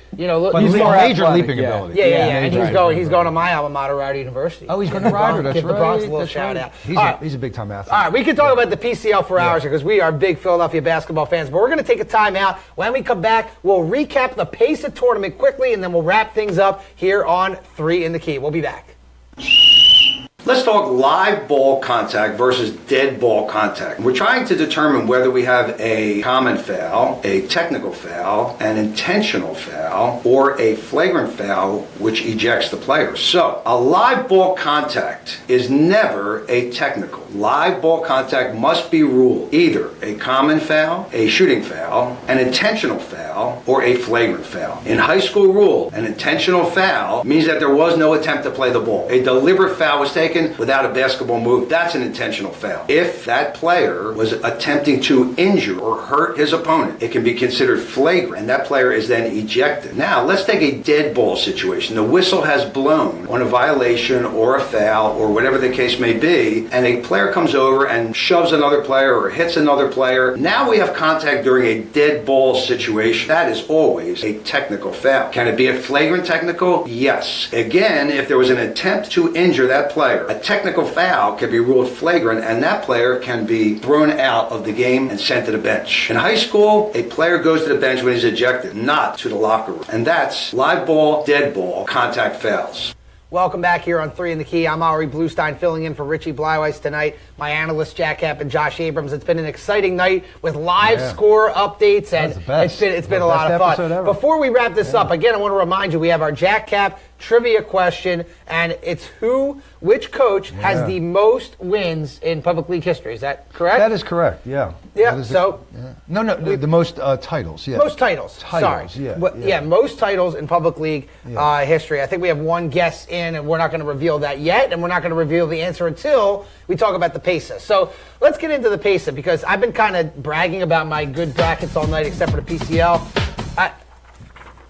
But he's more major leaping ability. And he's going to my alma mater, Rider University. Oh, he's going to Rider, that's right. Give the Bronx a little shout out. He's a big-time athlete. All right, we can talk about the PCL for hours here because we are big Philadelphia basketball fans, but we're going to take a timeout. When we come back, we'll recap the pace of tournament quickly, and then we'll wrap things up here on 3 in the Key. We'll be back. Let's talk live ball contact versus dead ball contact. We're trying to determine whether we have a common foul, a technical foul, an intentional foul, or a flagrant foul which ejects the player. So, a live ball contact is never a technical. Live ball contact must be ruled either a common foul, a shooting foul, an intentional foul, or a flagrant foul. In high school rule, an intentional foul means that there was no attempt to play the ball. A deliberate foul was taken without a basketball move. That's an intentional foul. If that player was attempting to injure or hurt his opponent, it can be considered flagrant, and that player is then ejected. Now, let's take a dead ball situation. The whistle has blown on a violation or a foul or whatever the case may be, and a player comes over and shoves another player or hits another player. Now we have contact during a dead ball situation. That is always a technical foul. Can it be a flagrant technical? Yes. Again, if there was an attempt to injure that player, a technical foul can be ruled flagrant, and that player can be thrown out of the game and sent to the bench. In high school, a player goes to the bench when he's ejected, not to the locker room. And that's live ball, dead ball, contact fouls. Welcome back here on 3 in the Key. I'm Ari Bluestein filling in for Richie Bleiweiss tonight. My analysts, Jack Kapp and Josh Abrams. It's been an exciting night with live score updates, and it's been a lot of fun. Before we wrap this up, again, I want to remind you we have our Jack Kapp trivia question, and it's which coach has the most wins in public league history. Is that correct? That is correct, yeah. Yeah, No, the most titles, yeah. Most titles. Sorry. Yeah. Most titles in public league history. I think we have one guess in, and we're not going to reveal that yet, and we're not going to reveal the answer until we talk about the PIAA. So let's get into the PIAA, because I've been kind of bragging about my good brackets all night, except for the PCL.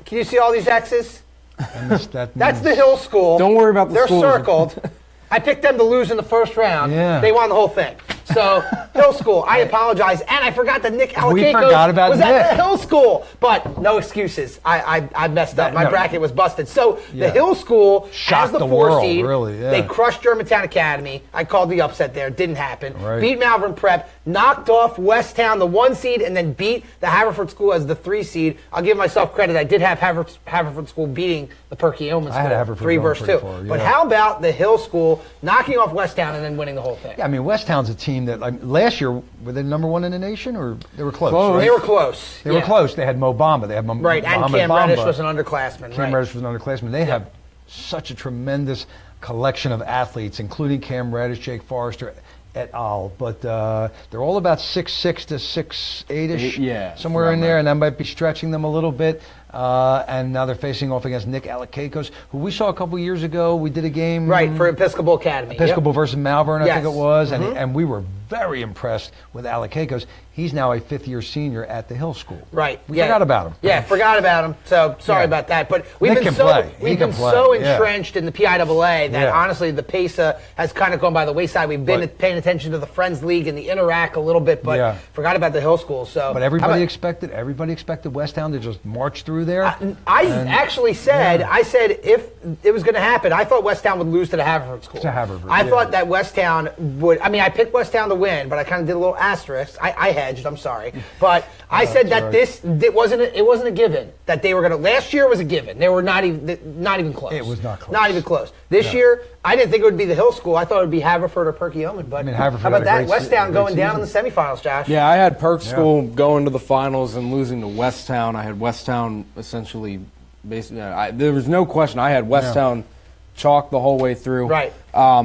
Can you see all these X's? That's the Hill School. Don't worry about the schools. They're circled. I picked them to lose in the first round. Yeah. They won the whole thing. So, Hill School, I apologize. And I forgot that Nick Alakakos We forgot about was Nick. at the Hill School. But no excuses. I messed up. My bracket was busted. So, the Hill School Shocked as the the 4 world, seed. really, yeah. They crushed Germantown Academy. I called the upset there. Didn't happen. Right. Beat Malvern Prep. Knocked off Westtown, the 1 seed, and then beat the Haverford School as the 3 seed. I'll give myself credit. I did have Haverford School beating the Perkiomen School. I had Haverford 3 going versus 2. pretty far, But yeah. how about the Hill School knocking off Westtown and then winning the whole thing? Yeah, I mean, Westtown's a team that last year, were they number 1 in the nation, or they were close? Close. Right? They were close. They were close. They had Mo Bamba. They had Right, and Mohamed Cam Reddish Bamba. was an underclassman. Cam Reddish was an underclassman. They have such a tremendous collection of athletes, including Cam Reddish, Jake Forrester, et al. But they're all about 6'6" to 6'8"-ish, somewhere in there, and that might be stretching them a little bit. And now they're facing off against Nick Alakakos, who we saw a couple years ago. We did a game. Right, for Episcopal Academy. Episcopal versus Malvern, I think it was. Mm-hmm. And we were very impressed with Alakakos. He's now a 5th-year senior at the Hill School. Right. We forgot about him. Yeah, forgot about him. So sorry about that. But we've Nick been can play. He we've can been play. so Yeah. entrenched in the PIAA that Yeah. honestly the PIAA has kind of gone by the wayside. We've been paying attention to the Friends League and the Interac a little bit, but forgot about the Hill School. So But everybody expected Westtown to just march through there. I actually said, if it was going to happen, I thought Westtown would lose to the Haverford School. To Haverford, I thought that Westtown would. I mean, I picked Westtown to win, but I kind of did a little asterisk. I hedged. I'm sorry, but I said that it wasn't a given that they were going to. Last year was a given. They were not even close. It was not close. Not even close. This year, I didn't think it would be the Hill School. I thought it would be Haverford or Perkiomen. But Haverford how about had a that? great Westtown going season. down in the semifinals, Josh. Yeah, I had Perk School going to the finals and losing to Westtown. I had Westtown essentially, basically, there was no question. I had Westtown chalk the whole way through. Right.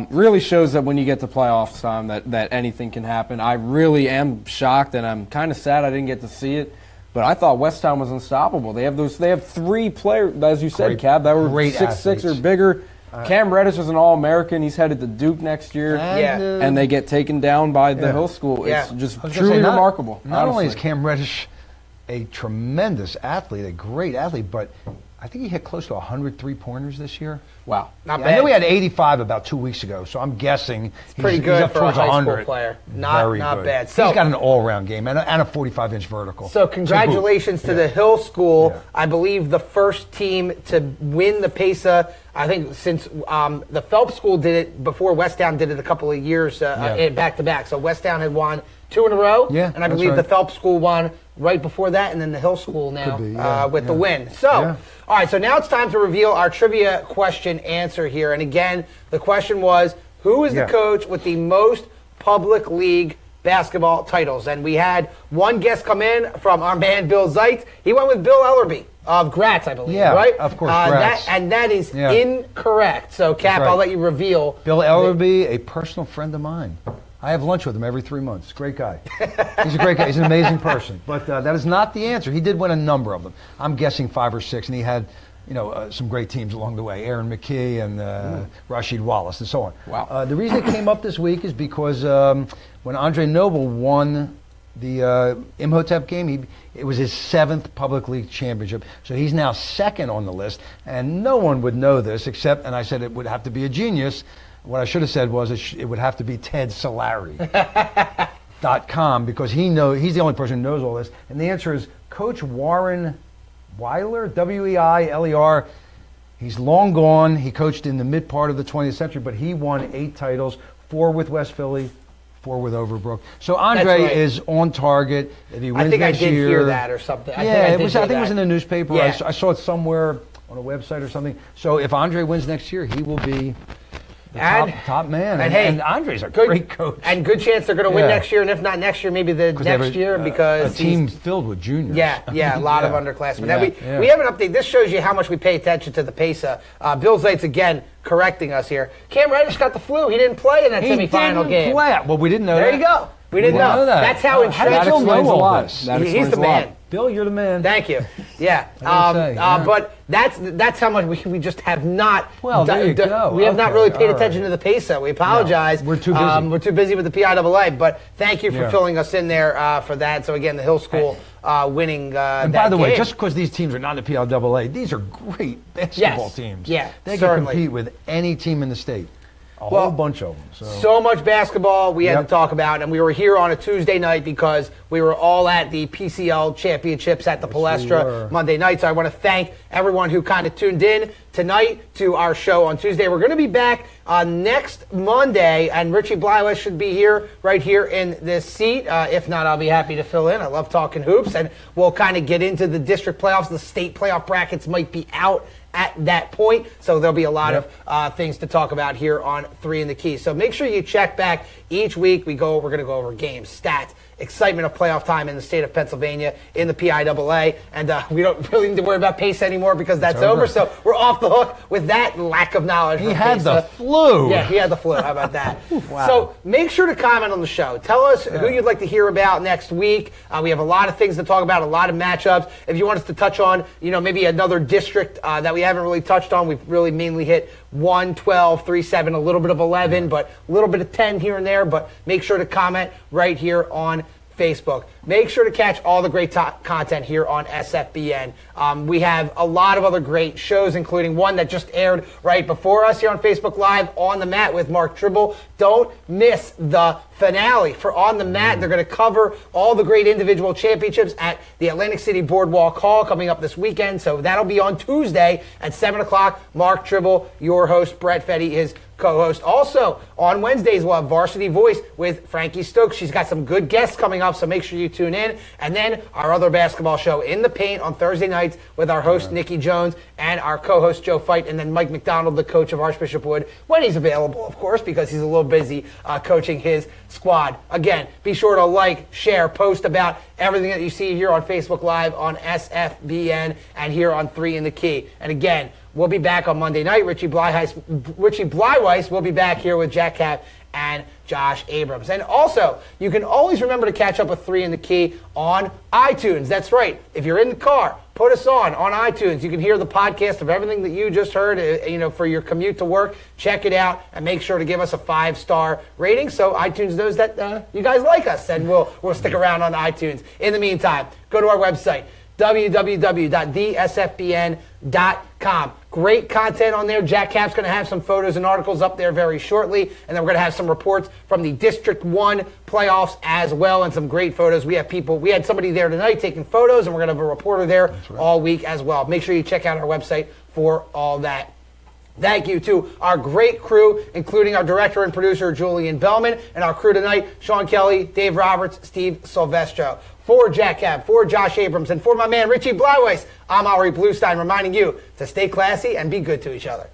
Really shows that when you get to playoffs time that anything can happen. I really am shocked, and I'm kind of sad I didn't get to see it. But I thought Westtown was unstoppable. They have 3 players, as you said, Cab, that were 6'6" or bigger. Cam Reddish is an All-American. He's headed to Duke next year. And they get taken down by the Hill School. It's just truly remarkable. Not only is Cam Reddish a tremendous athlete, a great athlete, but I think he hit close to 100 3-pointers this year. Wow. Not bad. I know he had 85 about 2 weeks ago, so I'm guessing It's pretty good up for a towards high 100. school player. Not Very good. bad. So he's got an all-round game and a 45-inch vertical. So congratulations to the Hill School. I believe the first team to win the PIAA, I think since the Phelps School did it before Westtown did it a couple of years back-to-back. So Westtown had won 2 in a row, and I believe the Phelps School won right before that, and then the Hill School now with the win. So, all right, so now it's time to reveal our trivia question answer here. And again, the question was, who is the coach with the most public league basketball titles? And we had one guest come in from our man Bill Zeitz. He went with Bill Ellerby of Gratz, I believe, right? Of course, Gratz. That is incorrect. So, Cap, I'll let you reveal. Bill Ellerby, a personal friend of mine. I have lunch with him every 3 months. Great guy. He's a great guy. He's an amazing person. But that is not the answer. He did win a number of them. I'm guessing 5 or 6, and he had, some great teams along the way. Aaron McKee and Rashid Wallace and so on. Wow. The reason it came up this week is because when Andre Noble won the Imhotep game, it was his 7th public league championship. So he's now 2nd on the list, and no one would know this except, and I said it would have to be a genius. What I should have said was it would have to be Ted Solari.com because he's the only person who knows all this. And the answer is Coach Warren Weiler, Weiler. He's long gone. He coached in the mid part of the 20th century, but he won 8 titles, 4 with West Philly, 4 with Overbrook. So Andre is on target. If he wins I think next I did year, hear that or something. I think it was in the newspaper. Yeah. I saw it somewhere on a website or something. So if Andre wins next year, he will be top man. And, hey, and Andre's a great coach. And good chance they're going to win next year, and if not next year, maybe the next year because a team filled with juniors. Yeah, a lot of underclassmen. Now, we have an update. This shows you how much we pay attention to the PIAA. Bill Zeitz again correcting us here. Cam Reddish got the flu. He didn't play in that semifinal game. Well, we didn't know that. There you go. We didn't know that. That's how entrenched. That explains a lot. He's the man. Bill, you're the man. Thank you. Yeah. But that's how much we just have not. Well, there you go. We have not really paid attention to the PIAA. We apologize. No, we're too busy. We're too busy with the PIAA. But thank you for filling us in there for that. So again, the Hill School winning. And by the way, just because these teams are not in the PIAA, these are great basketball teams. Yeah, they can compete with any team in the state. A whole bunch of them. So much basketball we had to talk about, and we were here on a Tuesday night because we were all at the PCL championships at the Palestra Monday night. So I want to thank everyone who kind of tuned in tonight to our show on Tuesday. We're going to be back next Monday, and Richie Blywas should be here, right here in this seat. If not, I'll be happy to fill in. I love talking hoops, and we'll kind of get into the district playoffs. The state playoff brackets might be out at that point, so there'll be a lot of things to talk about here on 3 in the Key. So make sure you check back each week. We're going to go over games, stats, excitement of playoff time in the state of Pennsylvania in the PIAA, and we don't really need to worry about PACE anymore because that's over. So we're off the hook with that lack of knowledge. He had the flu. Yeah, he had the flu. How about that? Wow. So make sure to comment on the show. Tell us who you'd like to hear about next week. We have a lot of things to talk about, a lot of matchups. If you want us to touch on, maybe another district that we haven't really touched on, we've really mainly hit 1, 12, 3, 7, a little bit of 11, but a little bit of 10 here and there. But make sure to comment right here on Facebook. Make sure to catch all the great content here on SFBN. We have a lot of other great shows, including one that just aired right before us here on Facebook Live, On the Mat with Mark Tribble. Don't miss the finale for On the Mat. They're going to cover all the great individual championships at the Atlantic City Boardwalk Hall coming up this weekend. So that'll be on Tuesday at 7 o'clock. Mark Tribble, your host, Brett Fetty, his co-host. Also, on Wednesdays, we'll have Varsity Voice with Frankie Stokes. She's got some good guests coming up, so make sure you tune in. And then our other basketball show, In the Paint, on Thursday nights with our host, Nikki Jones, and our co-host, Joe Fight, and then Mike McDonald, the coach of Archbishop Wood, when he's available, of course, because he's a little busy coaching his squad. Again, be sure to like, share, post about everything that you see here on Facebook Live, on SFBN, and here on 3 in the Key. And again, we'll be back on Monday night. Richie Blywas will be back here with Jack Kapp and Josh Abrams. And also, you can always remember to catch up with 3 in the Key on iTunes. That's right. If you're in the car, put us on iTunes. You can hear the podcast of everything that you just heard, for your commute to work. Check it out and make sure to give us a 5-star rating so iTunes knows that you guys like us, and we'll stick around on iTunes. In the meantime, go to our website, www.thesfbn.com. Great content on there. Jack Kapp's going to have some photos and articles up there very shortly, and then we're going to have some reports from the District 1 playoffs as well, and some great photos. We had somebody there tonight taking photos, and we're going to have a reporter there all week as well. Make sure you check out our website for all that. Thank you to our great crew, including our director and producer, Julian Bellman, and our crew tonight, Sean Kelly, Dave Roberts, Steve Silvestro. For Jack Kapp, for Josh Abrams, and for my man, Richie Blywas, I'm Ari Bluestein, reminding you to stay classy and be good to each other.